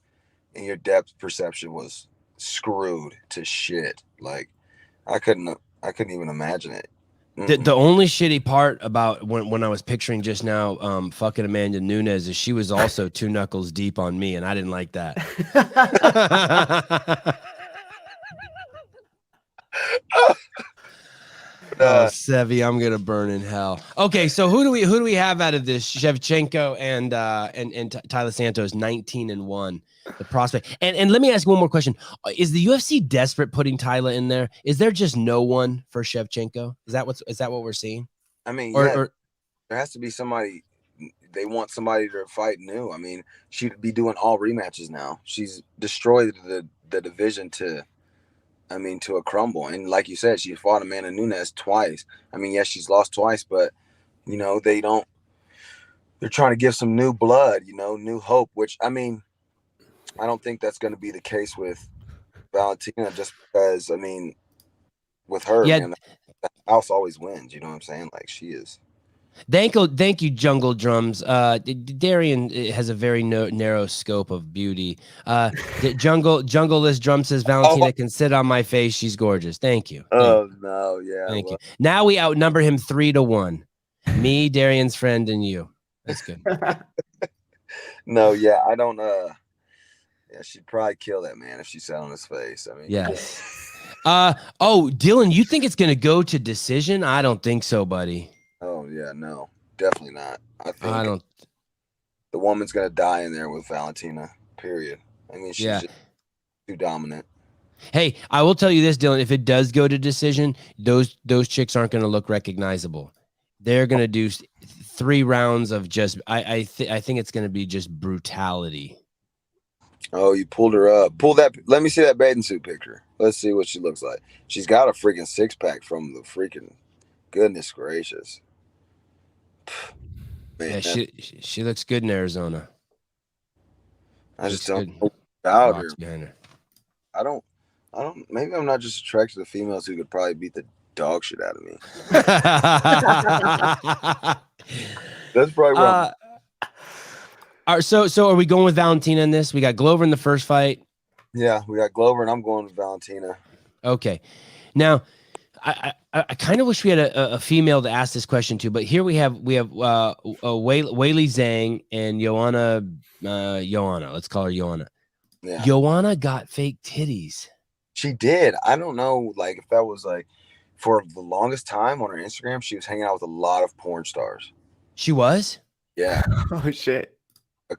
and your depth perception was screwed to shit. Like, I couldn't even imagine it. The only shitty part about when I was picturing just now fucking Amanda Nunes is she was also 2 knuckles deep on me, and I didn't like that. Oh, Sevi, I'm gonna burn in hell. Okay, so who do we have out of this? Shevchenko and Tyler Santos, 19-1, the prospect. And let me ask one more question: is the UFC desperate putting Tyler in there? Is there just no one for Shevchenko? Is that what we're seeing? I mean, or there has to be somebody. They want somebody to fight new. I mean, she'd be doing all rematches now. She's destroyed the division to a crumble. And like you said, she fought Amanda Nunes twice. I mean, yes, she's lost twice, but you know, they're trying to give some new blood, you know, new hope, which I mean, I don't think that's going to be the case with Valentina, just because, I mean, with her, yeah, man, the house always wins. You know what I'm saying? Like, she is. Thank you, Jungle Drums. Darian has a very narrow scope of beauty. Jungleless Drum says Valentina can sit on my face. She's gorgeous. Thank you. Oh no, yeah. Thank you. Now we outnumber him 3-1. Me, Darian's friend, and you. That's good. No, yeah, I don't. Yeah, she'd probably kill that man if she sat on his face. I mean, yes. Oh, Dylan, you think it's gonna go to decision? I don't think so, buddy. Oh yeah, no, definitely not. I I don't. The woman's gonna die in there with Valentina. Period. I mean, she's just too dominant. Hey, I will tell you this, Dylan. If it does go to decision, those chicks aren't gonna look recognizable. They're gonna do 3 rounds of just. I think it's gonna be just brutality. Oh, you pulled her up. Pull that. Let me see that bathing suit picture. Let's see what she looks like. She's got a freaking 6-pack from the freaking. Goodness gracious. Man, yeah, she looks good in Arizona. I just don't know Doubt Rocks her. behind her. I don't. Maybe I'm not just attracted to females who could probably beat the dog shit out of me. That's probably what I'm. All right, so are we going with Valentina in this? We got Glover in the first fight. Yeah, we got Glover, and I'm going with Valentina. Okay. Now, I kind of wish we had a female to ask this question to, but here we have Weili Zhang and Joanna. Let's call her Joanna. Yeah. Joanna got fake titties. She did. I don't know, like if that was like for the longest time on her Instagram, she was hanging out with a lot of porn stars. She was? Yeah. Oh shit.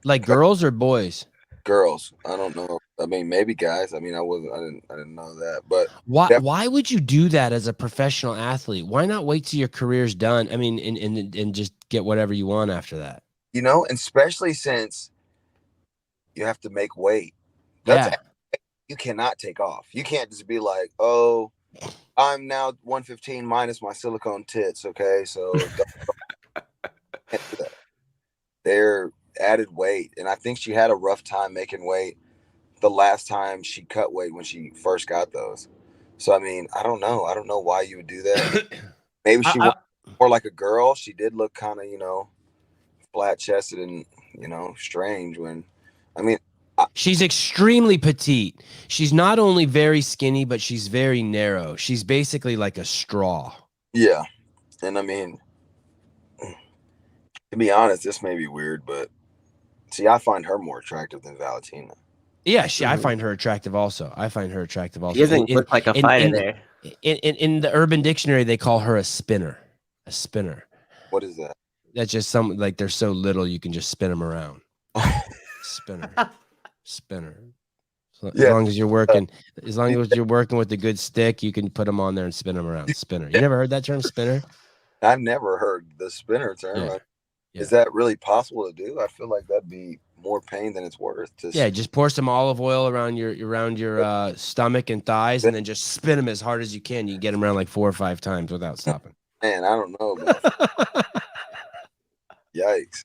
Like girls or boys? Girls. I don't know. I mean, maybe guys. I mean, I didn't know that. But why would you do that as a professional athlete? Why not wait till your career's done? I mean, and just get whatever you want after that. You know, especially since you have to make weight. That's you cannot take off. You can't just be like, oh, I'm now 115 minus my silicone tits. Okay, so they're added weight, and I think she had a rough time making weight the last time she cut weight when she first got those. So I mean, I don't know why you would do that. Maybe she was more like a girl. She did look kind of, flat chested and strange. When I mean, she's extremely petite. She's not only very skinny, but she's very narrow. She's basically like a straw. Yeah, and I mean, to be honest, this may be weird, but see, I find her more attractive than Valentina. Yeah, I find her attractive also. She doesn't look like a fighter there. In the Urban Dictionary, they call her a spinner. A spinner. What is that? That's just some, like, they're so little you can just spin them around. Spinner. So Yeah. As long as you're working with a good stick, you can put them on there and spin them around. Spinner. You never heard that term, spinner? I've never heard the spinner term. Yeah. Is that really possible to do? I feel like that'd be more pain than it's worth. Just pour some olive oil around your stomach and thighs, and then just spin them as hard as you can. You can get them around like 4 or 5 times without stopping. Man, I don't know. Yikes.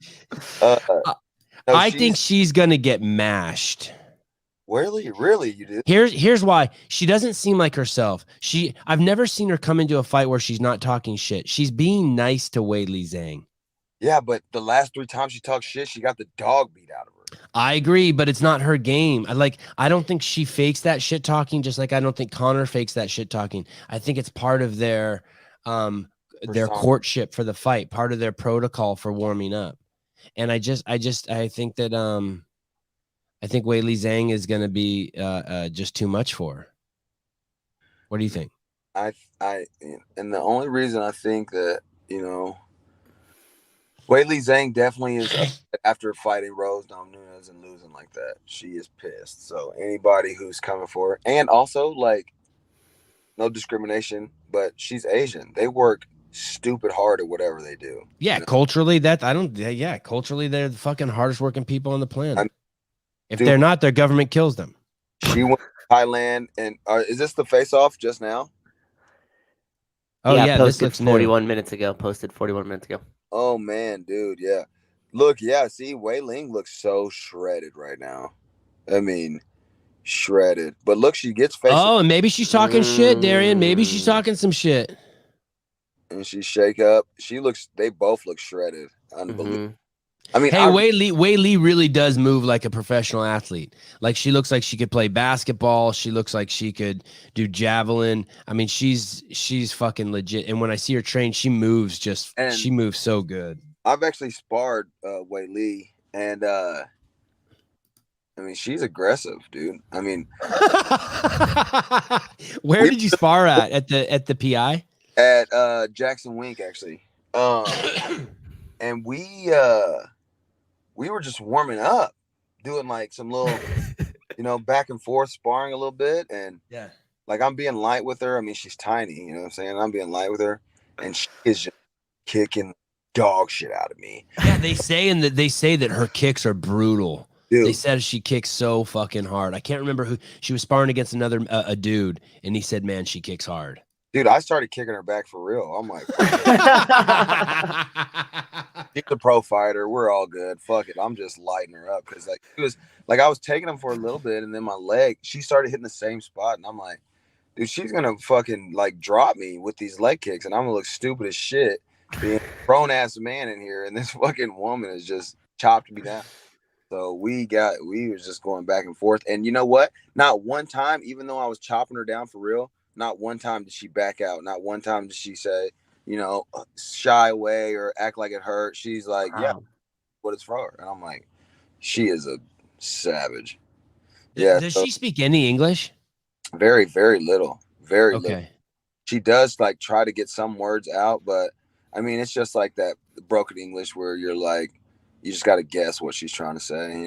I think she's gonna get mashed. Really, you do? Here's why. She doesn't seem like herself. I've never seen her come into a fight where she's not talking shit. She's being nice to Weili Zhang. Yeah, but the last 3 times she talked shit, she got the dog beat out of her. I agree, but it's not her game. I don't think she fakes that shit talking, just like I don't think Conor fakes that shit talking. I think it's part of their courtship for the fight, part of their protocol for warming up. And I think that I think Weili Zhang is going to be just too much for her. What do you think? And the only reason I think that, Weili Zhang definitely is after fighting Rose Namajunas and losing like that. She is pissed. So anybody who's coming for her, and also like, no discrimination, but she's Asian. They work stupid hard at whatever they do. Yeah, culturally, culturally they're the fucking hardest working people on the planet. If they're not, their government kills them. She went to Thailand, and is this the face-off just now? Oh yeah, posted this looks 41 minutes ago. Oh man, dude, yeah. Look, yeah, see, Wei Ling looks so shredded right now. I mean, shredded. But look, she gets face. Oh, and maybe she's talking shit, Darian. Maybe she's talking some shit. And she shake up. They both look shredded. Unbelievable. I mean, Weili really does move like a professional athlete. Like, she looks like she could play basketball. She looks like she could do javelin. I mean, she's fucking legit. And when I see her train, she moves so good. I've actually sparred Weili, and I mean, she's aggressive, dude. I mean, where did you spar at the PI? At Jackson Wink, actually. And we were just warming up, doing like some little, back and forth sparring a little bit. And like, I'm being light with her. I mean, she's tiny, you know what I'm saying? I'm being light with her, and she is just kicking dog shit out of me. Yeah, they say that her kicks are brutal. Dude. They said she kicks so fucking hard. I can't remember who she was sparring against, another a dude, and he said, "Man, she kicks hard." Dude, I started kicking her back for real. I'm like, She's a pro fighter. We're all good. Fuck it. I'm just lighting her up because like it was like I was taking him for a little bit, and then my leg, she started hitting the same spot, and I'm like, dude, she's gonna fucking like drop me with these leg kicks, and I'm gonna look stupid as shit being a grown ass man in here, and this fucking woman has just chopped me down. So we was just going back and forth, and you know what? Not one time, even though I was chopping her down for real, not one time did she back out. Not one time did she say, shy away or act like it hurt. She's like, yeah, what it's for. And I'm like, she is a savage. Yeah. Does she speak any English? Very, very little. Very little. Okay. She does like try to get some words out, but I mean, it's just like that broken English where you're like, you just got to guess what she's trying to say,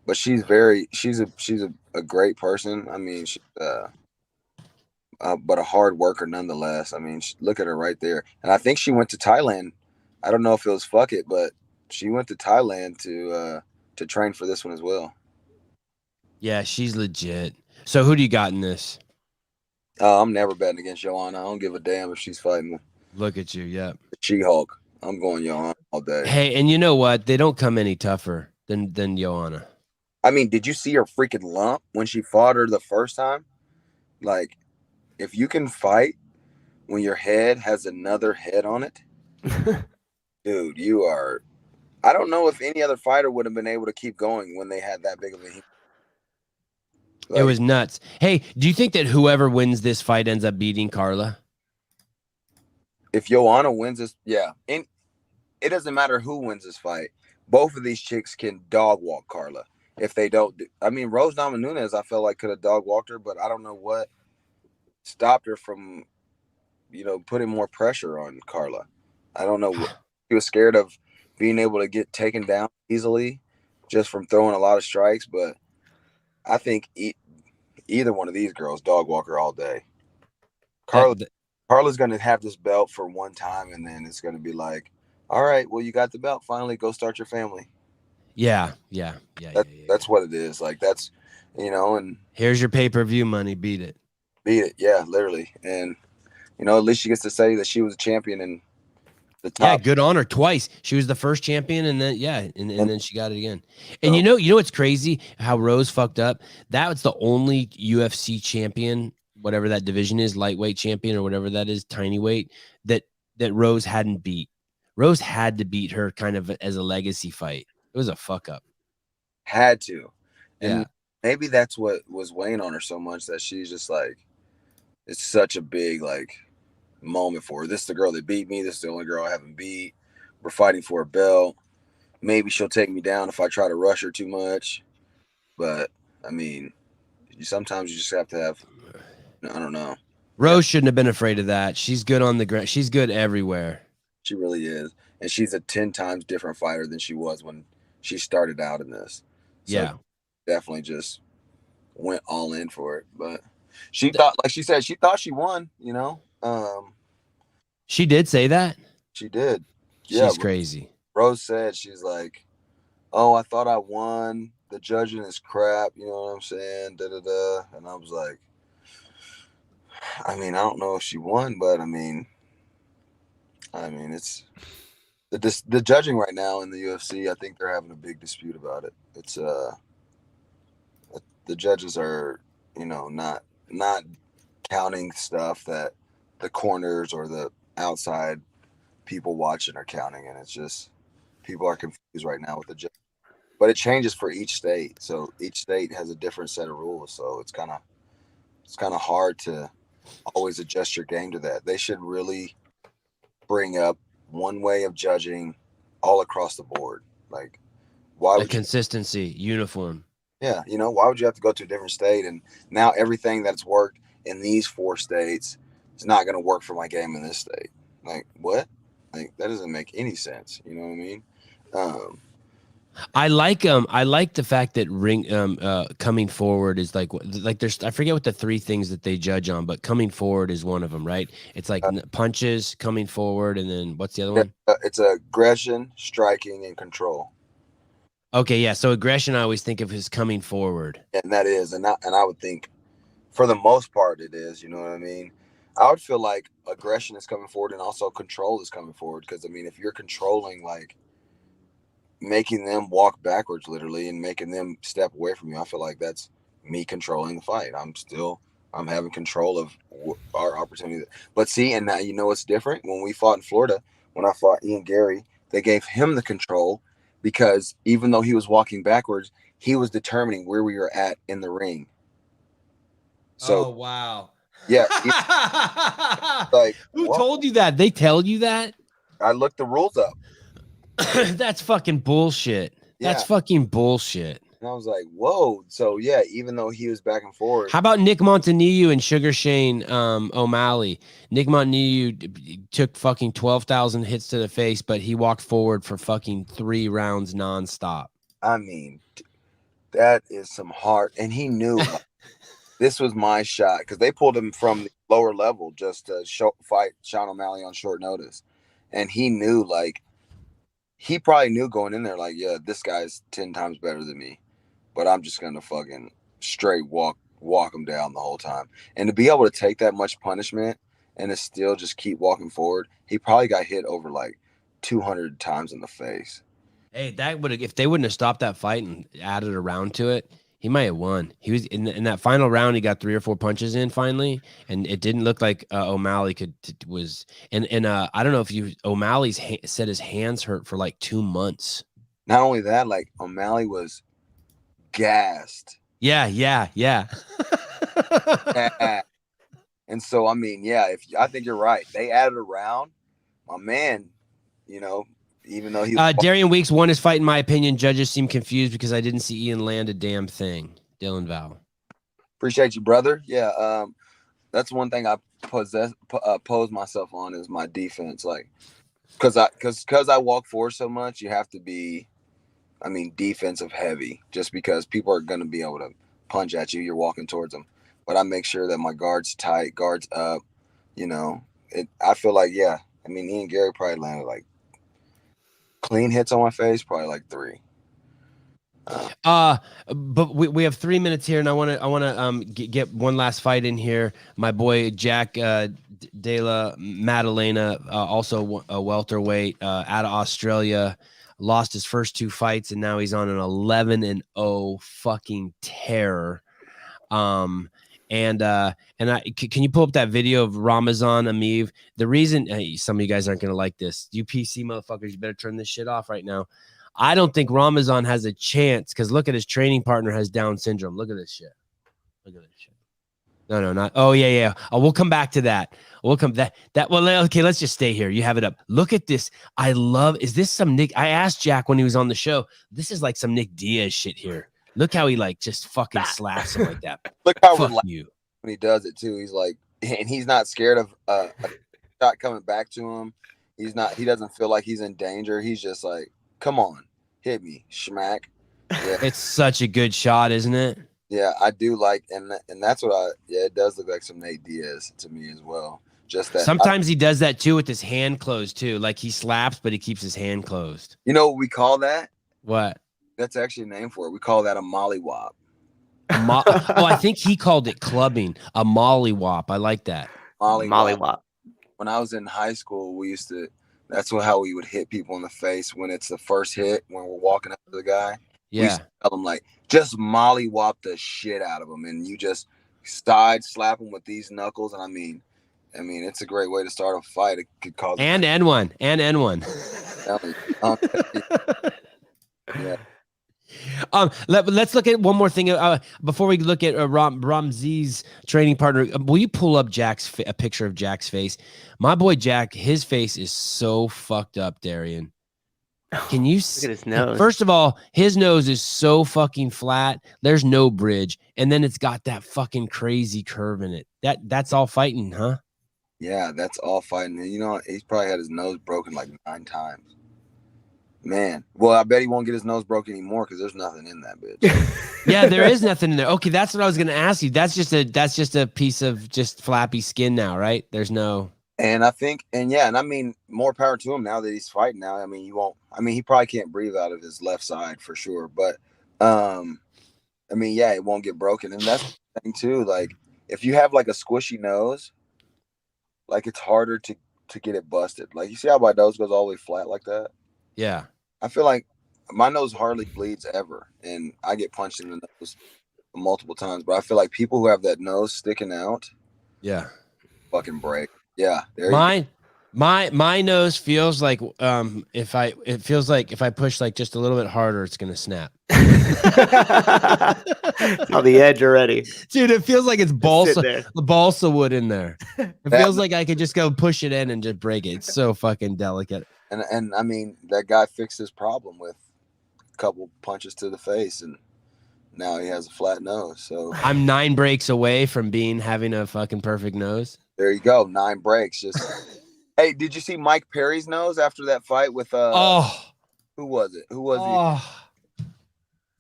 but she's a great person. I mean, but a hard worker nonetheless. I mean, look at her right there. And I think she went to Thailand. I don't know if it was fuck it, but she went to Thailand to train for this one as well. Yeah, she's legit. So who do you got in this? I'm never betting against Joanna. I don't give a damn if she's fighting Look at you. Yep. She-Hulk. I'm going Joanna all day. Hey, and you know what? They don't come any tougher than Joanna. I mean, did you see her freaking lump when she fought her the first time? Like, if you can fight when your head has another head on it, dude, you are. I don't know if any other fighter would have been able to keep going when they had that big of a. Like, it was nuts. Hey, do you think that whoever wins this fight ends up beating Carla? If Joanna wins this, yeah. And it doesn't matter who wins this fight. Both of these chicks can dog walk Carla. If they don't, I mean, Rose Namajunas, I felt like could have dog walked her, but I don't know what stopped her from, putting more pressure on Carla. I don't know. She was scared of being able to get taken down easily just from throwing a lot of strikes, but I think either one of these girls dog walk her all day. Carla's going to have this belt for one time, and then it's going to be like, all right, well, you got the belt. Finally, go start your family. Yeah. That's what it is. Like, that's, and here's your pay-per-view money. Beat it. Yeah, literally. And, at least she gets to say that she was a champion in the top. Yeah, good on her twice. She was the first champion, and then, and then she got it again. And you know what's crazy? How Rose fucked up? That was the only UFC champion, whatever that division is, lightweight champion or whatever that is, tiny weight, that Rose hadn't beat. Rose had to beat her kind of as a legacy fight. It was a fuck up. Had to. And maybe that's what was weighing on her so much that she's just like, it's such a big like moment for her. This is the girl that beat me. This is the only girl I haven't beat. We're fighting for a belt. Maybe she'll take me down if I try to rush her too much. But I mean, sometimes you just have to have, I don't know. Rose shouldn't have been afraid of that. She's good on the ground. She's good everywhere. She really is. And she's a 10 times different fighter than she was when she started out in this. So definitely just went all in for it. But she thought, like she said, she thought she won, She did say that? She did. She's crazy. Rose said, she's like, oh, I thought I won. The judging is crap. You know what I'm saying? Da-da-da. And I was like, I mean, I don't know if she won, but I mean, it's the judging right now in the UFC. I think they're having a big dispute about it. It's the judges are, not counting stuff that the corners or the outside people watching are counting, and it's just people are confused right now with the judge. But it changes for each state, so each state has a different set of rules. So it's kind of hard to always adjust your game to that. They should really bring up one way of judging all across the board. Like, why would consistency, uniform? Yeah, why would you have to go to a different state? And now everything that's worked in these 4 states is not going to work for my game in this state. Like, what? Like, that doesn't make any sense. You know what I mean? I like the fact that coming forward is like there's, I forget what the 3 things that they judge on, but coming forward is one of them, right? It's like punches, coming forward, and then what's the other one? It's aggression, striking, and control. Okay, yeah. So aggression, I always think of as coming forward, and that is, and I would think, for the most part, it is. You know what I mean? I would feel like aggression is coming forward and also control is coming forward. Because I mean, if you're controlling, like making them walk backwards literally and making them step away from you, I feel like that's me controlling the fight. I'm having control of our opportunity. But see, and now you know what's different? When we fought in Florida, when I fought Ian Gary, they gave him the control because even though he was walking backwards, he was determining where we were at in the ring. So, oh wow. yeah, like who what? told you that? They tell you that? I looked the rules up. That's fucking bullshit. Yeah. That's fucking bullshit. And I was like, whoa. So yeah, even though he was back and forward. How about Nick Montanillo and Sugar Shane O'Malley? Nick Montanillo took fucking 12,000 hits to the face, but he walked forward for fucking 3 rounds nonstop. I mean, that is some heart. And he knew like, this was my shot because they pulled him from the lower level just to fight Sean O'Malley on short notice. And he knew, like, he probably knew going in there, like, yeah, this guy's 10 times better than me, but I'm just going to fucking straight walk him down the whole time. And to be able to take that much punishment and to still just keep walking forward, he probably got hit over like 200 times in the face. Hey, that would have, if they wouldn't have stopped that fight and added a round to it, he might have won. He was in that final round. He got 3 or 4 punches in finally, and it didn't look like O'Malley was. And I don't know if O'Malley's said his hands hurt for like 2 months. Not only that, like O'Malley was gassed. Yeah. And so I mean, yeah, I think you're right. They added a round. My man, you know. Even though he Darian Weeks won his fight, in my opinion. Judges seem confused because I didn't see Ian land a damn thing. Dylan Val. Appreciate you, brother. Yeah, that's one thing I pose myself on is my defense. Like, because I walk forward so much, you have to be, I mean, defensive heavy. Just because people are going to be able to punch at you, you're walking towards them. But I make sure that my guard's tight, guard's up. You know, I feel like yeah. I mean, Ian Gary probably landed like. Clean hits on my face, probably like 3. But we have 3 minutes here, and I want to get one last fight in here. My boy Jack Della Maddalena, also a welterweight out of Australia, lost his first 2 fights, and now he's on an 11-0 fucking terror. And can you pull up that video of Ramazan Ameev? The reason some of you guys aren't going to like this, you PC motherfuckers, you better turn this shit off right now. I don't think Ramazan has a chance because look at his training partner has Down syndrome. Look at this shit. Look at this shit. No, not. Oh, yeah. Oh, we'll come back to that. We'll come that. Well, okay, let's just stay here. You have it up. Look at this. Is this some Nick? I asked Jack when he was on the show. This is like some Nick Diaz shit here. Look how he like just fucking slaps him like that. Look how fuck you. When he does it too, he's like, and he's not scared of a shot coming back to him. He doesn't feel like he's in danger. He's just like, come on, hit me, schmack. Yeah. It's such a good shot, isn't it? Yeah, I do like, and that's what it does look like some Nate Diaz to me as well. Just that sometimes he does that too with his hand closed too. Like he slaps, but he keeps his hand closed. You know what we call that? What? That's actually a name for it. We call that a mollywop. I think he called it clubbing. A mollywop. I like that. Mollywop. When I was in high school, that's how we would hit people in the face when it's the first hit, when we're walking up to the guy. Yeah. We used to tell them, like, just mollywop the shit out of them. And you just side slap them with these knuckles. And I mean, it's a great way to start a fight. It could cause N1. Yeah. Let's look at one more thing before we look at Ramzi's training partner. Will you pull up a picture of Jack's face? My boy Jack, his face is so fucked up, Darian. Can you look at his nose? First of all, his nose is so fucking flat. There's no bridge, and then it's got that fucking crazy curve in it. That's all fighting, huh? Yeah, that's all fighting. You know, he's probably had his nose broken like 9 times. Man, well, I bet he won't get his nose broken anymore because there's nothing in that bitch. Yeah, there is nothing in there. Okay, that's what I was gonna ask you. That's just a piece of just flappy skin now, right? There's no. And I think, and I mean, more power to him now that he's fighting now. I mean, he probably can't breathe out of his left side for sure. But, I mean, yeah, it won't get broken. And that's the thing too. Like, if you have like a squishy nose, like it's harder to get it busted. Like you see how my nose goes all the way flat like that? Yeah. I feel like my nose hardly bleeds ever, and I get punched in the nose multiple times. But I feel like people who have that nose sticking out, Yeah. fucking break. Yeah, there Mine, my nose feels like it feels like if I push like just a little bit harder, it's gonna snap. It's on the edge already. Dude, it feels like it's There. balsa wood in there. It feels like I could just go push it in and just break it. It's so fucking delicate. And I mean, that guy fixed his problem with a couple punches to the face, and now he has a flat nose. So I'm 9 breaks away from having a fucking perfect nose. there you go, 9 breaks. Just hey, did you see Mike Perry's nose after that fight with Oh, who was it? Who was he?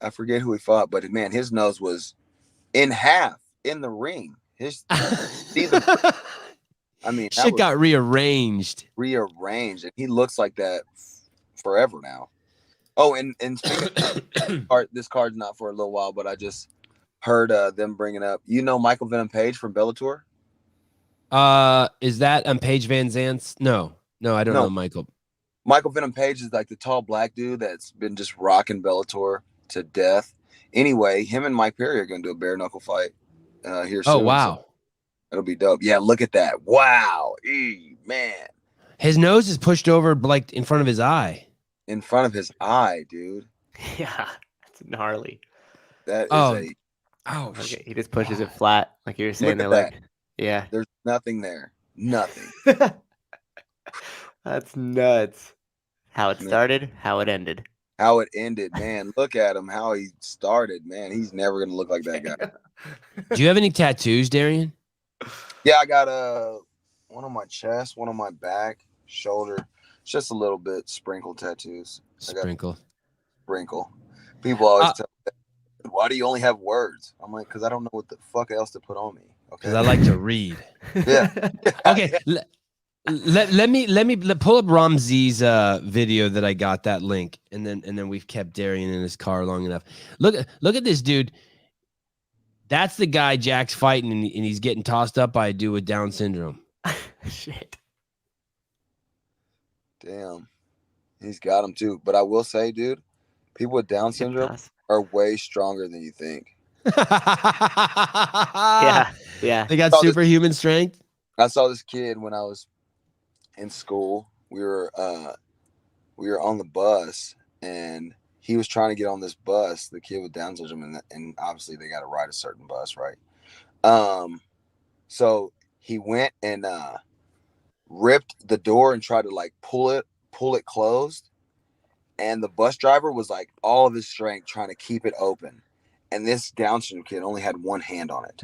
I forget who he fought, but man, his nose was in half in the ring. His I mean, that shit was got rearranged. rearranged, and he looks like that forever now. Oh, and speaking of this card's not for a little while, but I just heard them bringing up. You know Michael Venom Page from Bellator? Is that Paige Van Zant's? No, I don't No. know Michael. Michael Venom Page is like the tall black dude that's been just rocking Bellator to death. Anyway, him and Mike Perry are going to do a bare knuckle fight here soon. Oh wow. So it'll be dope. Yeah, look at that. Wow. Man. His nose is pushed over like in front of his eye. In front of his eye, dude. Yeah, it's gnarly. That is Oh, Okay, he just pushes it flat, like you were saying. Look They're at like, yeah, there's nothing there. Nothing. that's nuts. How it Man. started, how it ended. How it ended, man. Look at him, how he started, man. He's never going to look like that guy. do you have any tattoos, Darian? Yeah, I got one on my chest, one on my back, shoulder. Just a little bit sprinkled tattoos. I got Sprinkle. sprinkle. People always tell me, why do you only have words? I'm like, because I don't know what the fuck else to put on me. Okay. Because I like to read. Yeah. Okay. Let me pull up Ramzi's video that I got, that link, and then we've kept Darian in his car long enough. Look at this dude. That's the guy Jack's fighting, and he's getting tossed up by a dude with Down syndrome. Shit. Damn. He's got him too. But I will say, dude, people with Down syndrome are way stronger than you think. Yeah. They got superhuman strength. I saw this kid when I was in school. We were on the bus, and he was trying to get on this bus, the kid with Down syndrome, and obviously they got to ride a certain bus, right? So he went and ripped the door and tried to like pull it closed, and the bus driver was like all of his strength trying to keep it open, and this Down syndrome kid only had one hand on it,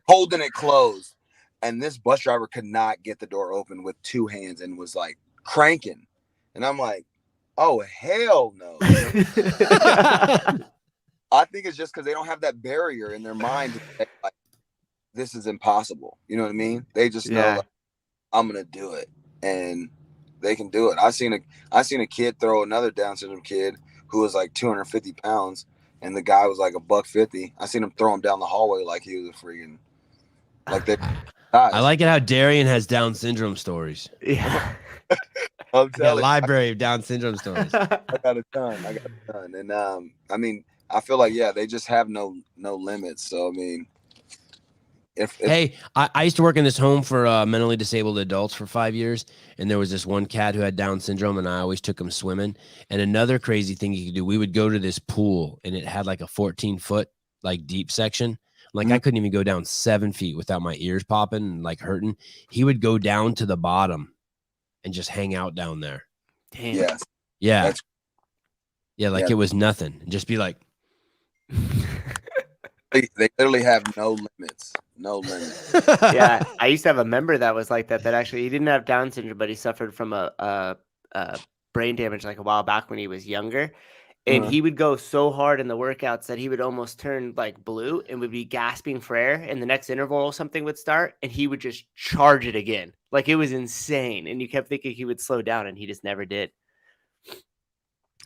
holding it closed, and this bus driver could not get the door open with 2 hands and was like cranking, and I'm like, oh hell no. I think it's just because they don't have that barrier in their mind to say, like, this is impossible. You know what I mean? They just know, like, I'm gonna do it, and they can do it. I seen a kid throw another Down syndrome kid who was like 250 pounds, and the guy was like $150. I seen him throw him down the hallway like he was a freaking like they. I like it how Darian has Down syndrome stories. Yeah. I'm Yeah, telling you, library of Down syndrome stories. I got a ton, and I mean, I feel like they just have no limits. So I mean. Hey, I used to work in this home for mentally disabled adults for 5 years, and there was this one cat who had Down syndrome, and I always took him swimming. And another crazy thing you could do, we would go to this pool, and it had like a 14-foot like deep section. Like I couldn't even go down 7 feet without my ears popping and like hurting. He would go down to the bottom and just hang out down there. Damn. Yes. Yeah. Like it was nothing. And just be like, they literally have no limits. No limits. Yeah, I used to have a member that was like that. That actually, he didn't have Down syndrome, but he suffered from a brain damage like a while back when he was younger. And he would go so hard in the workouts that he would almost turn like blue and would be gasping for air. And the next interval or something would start, and he would just charge it again. Like it was insane. And you kept thinking he would slow down, and he just never did.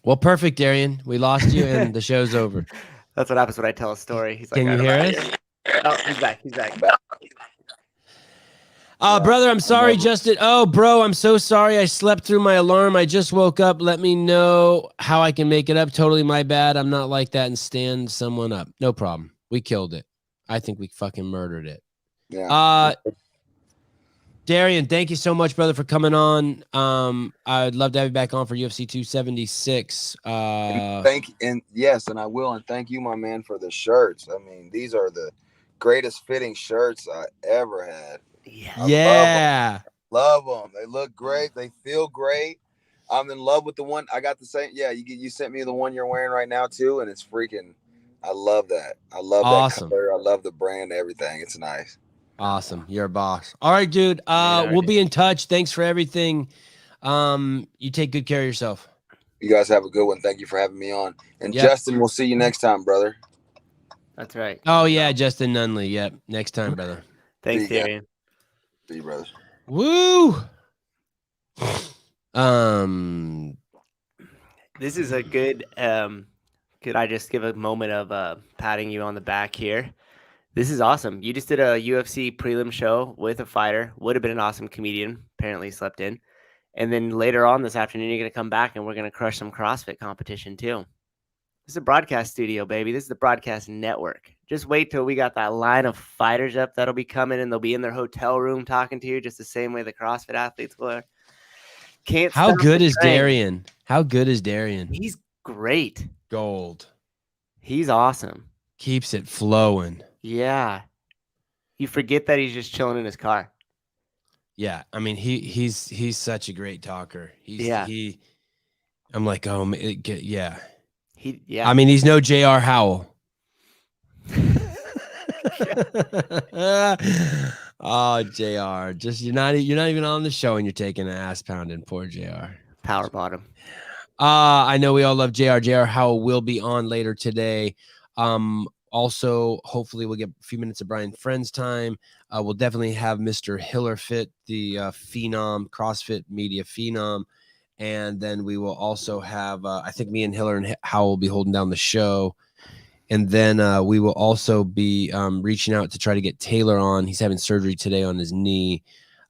well, perfect, Darian. We lost you, and the show's over. That's what happens when I tell a story. He's like, Can you hear us? Oh, he's back. He's back. Brother, I'm sorry, never- Justin. Oh, bro, I'm so sorry. I slept through my alarm. I just woke up. Let me know how I can make it up. Totally my bad. I'm not like that and stand someone up. No problem. We killed it. I think we fucking murdered it. Yeah. Darian, thank you so much, brother, for coming on. I'd love to have you back on for UFC 276. And yes, and I will, and thank you, my man, for the shirts. I mean, these are the greatest fitting shirts I ever had. Yeah. Love them. They look great. They feel great. I'm in love with the one. I got the same. Yeah, you sent me the one you're wearing right now too, and it's freaking. I love that. I love Awesome. that color. I love the brand. Everything. It's nice. Awesome. You're a boss. All right, dude. We'll be in touch. Thanks for everything. You take good care of yourself. You guys have a good one. Thank you for having me on. And Yep. Justin, we'll see you next time, brother. That's right. Oh yeah, Justin Nunley. Yep. Next time, brother. Thanks, See you, Darian. See you, brothers. Woo. This is a good. Could I just give a moment of patting you on the back here? This is awesome. You just did a UFC prelim show with a fighter. Would have been an awesome comedian. Apparently he slept in. And then later on this afternoon, you're going to come back and we're going to crush some CrossFit competition too. This is a broadcast studio, baby. This is the broadcast network. Just wait till we got that line of fighters up that'll be coming and they'll be in their hotel room talking to you just the same way the CrossFit athletes will. Can't. How stop good the is train. Darian? How good is Darian? He's great. Gold. He's awesome. Keeps it flowing. Yeah. You forget that he's just chilling in his car. Yeah, I mean he's such a great talker. Yeah. I'm like, oh yeah. Yeah. I mean, he's no J.R. Howell. Oh, JR, just you're not even on the show and you're taking an ass pounding. Poor JR. Power bottom. I know we all love JR. JR Howell will be on later today. Also, hopefully we'll get a few minutes of Brian Friend's time. We'll definitely have Mr. Hillerfit, the phenom, CrossFit media phenom. And then we will also have, I think me and Hiller and Howell will be holding down the show. And then we will also be reaching out to try to get Taylor on. He's having surgery today on his knee.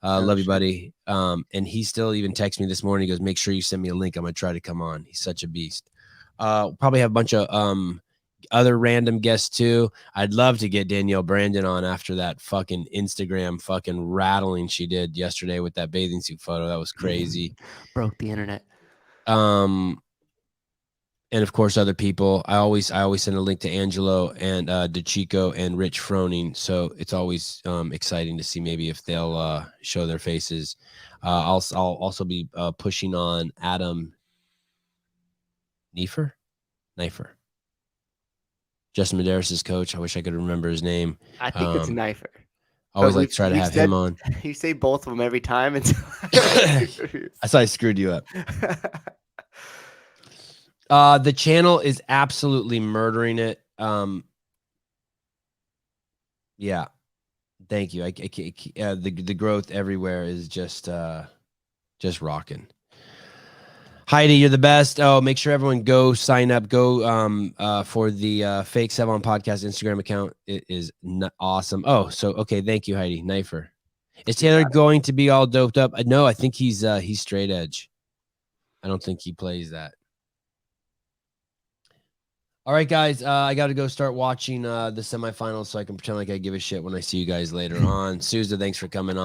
Love you, buddy. And he still even texted me this morning. He goes, make sure you send me a link. I'm going to try to come on. He's such a beast. Probably have a bunch of other random guests too. I'd love to get Danielle Brandon on after that fucking Instagram fucking rattling she did yesterday with that bathing suit photo. That was crazy. Broke the internet. And of course, other people. I always send a link to Angelo and DeChico and Rich Froning. So it's always exciting to see maybe if they'll show their faces. I'll also be pushing on Adam Neifer. Justin Medeiros' coach. I wish I could remember his name. I think it's Knifer. Always like to try to have him on. You say both of them every time. That's why I screwed you up. The channel is absolutely murdering it. Yeah. Thank you. The growth everywhere is just rocking. Heidi, you're the best. Oh, make sure everyone go sign up. Go for the Fake Sevon Podcast Instagram account. It is awesome. Oh, so okay. Thank you, Heidi. Knifer. Is Taylor going to be all doped up? No, I think he's straight edge. I don't think he plays that. All right, guys. I got to go start watching the semifinals so I can pretend like I give a shit when I see you guys later on. Souza, thanks for coming on.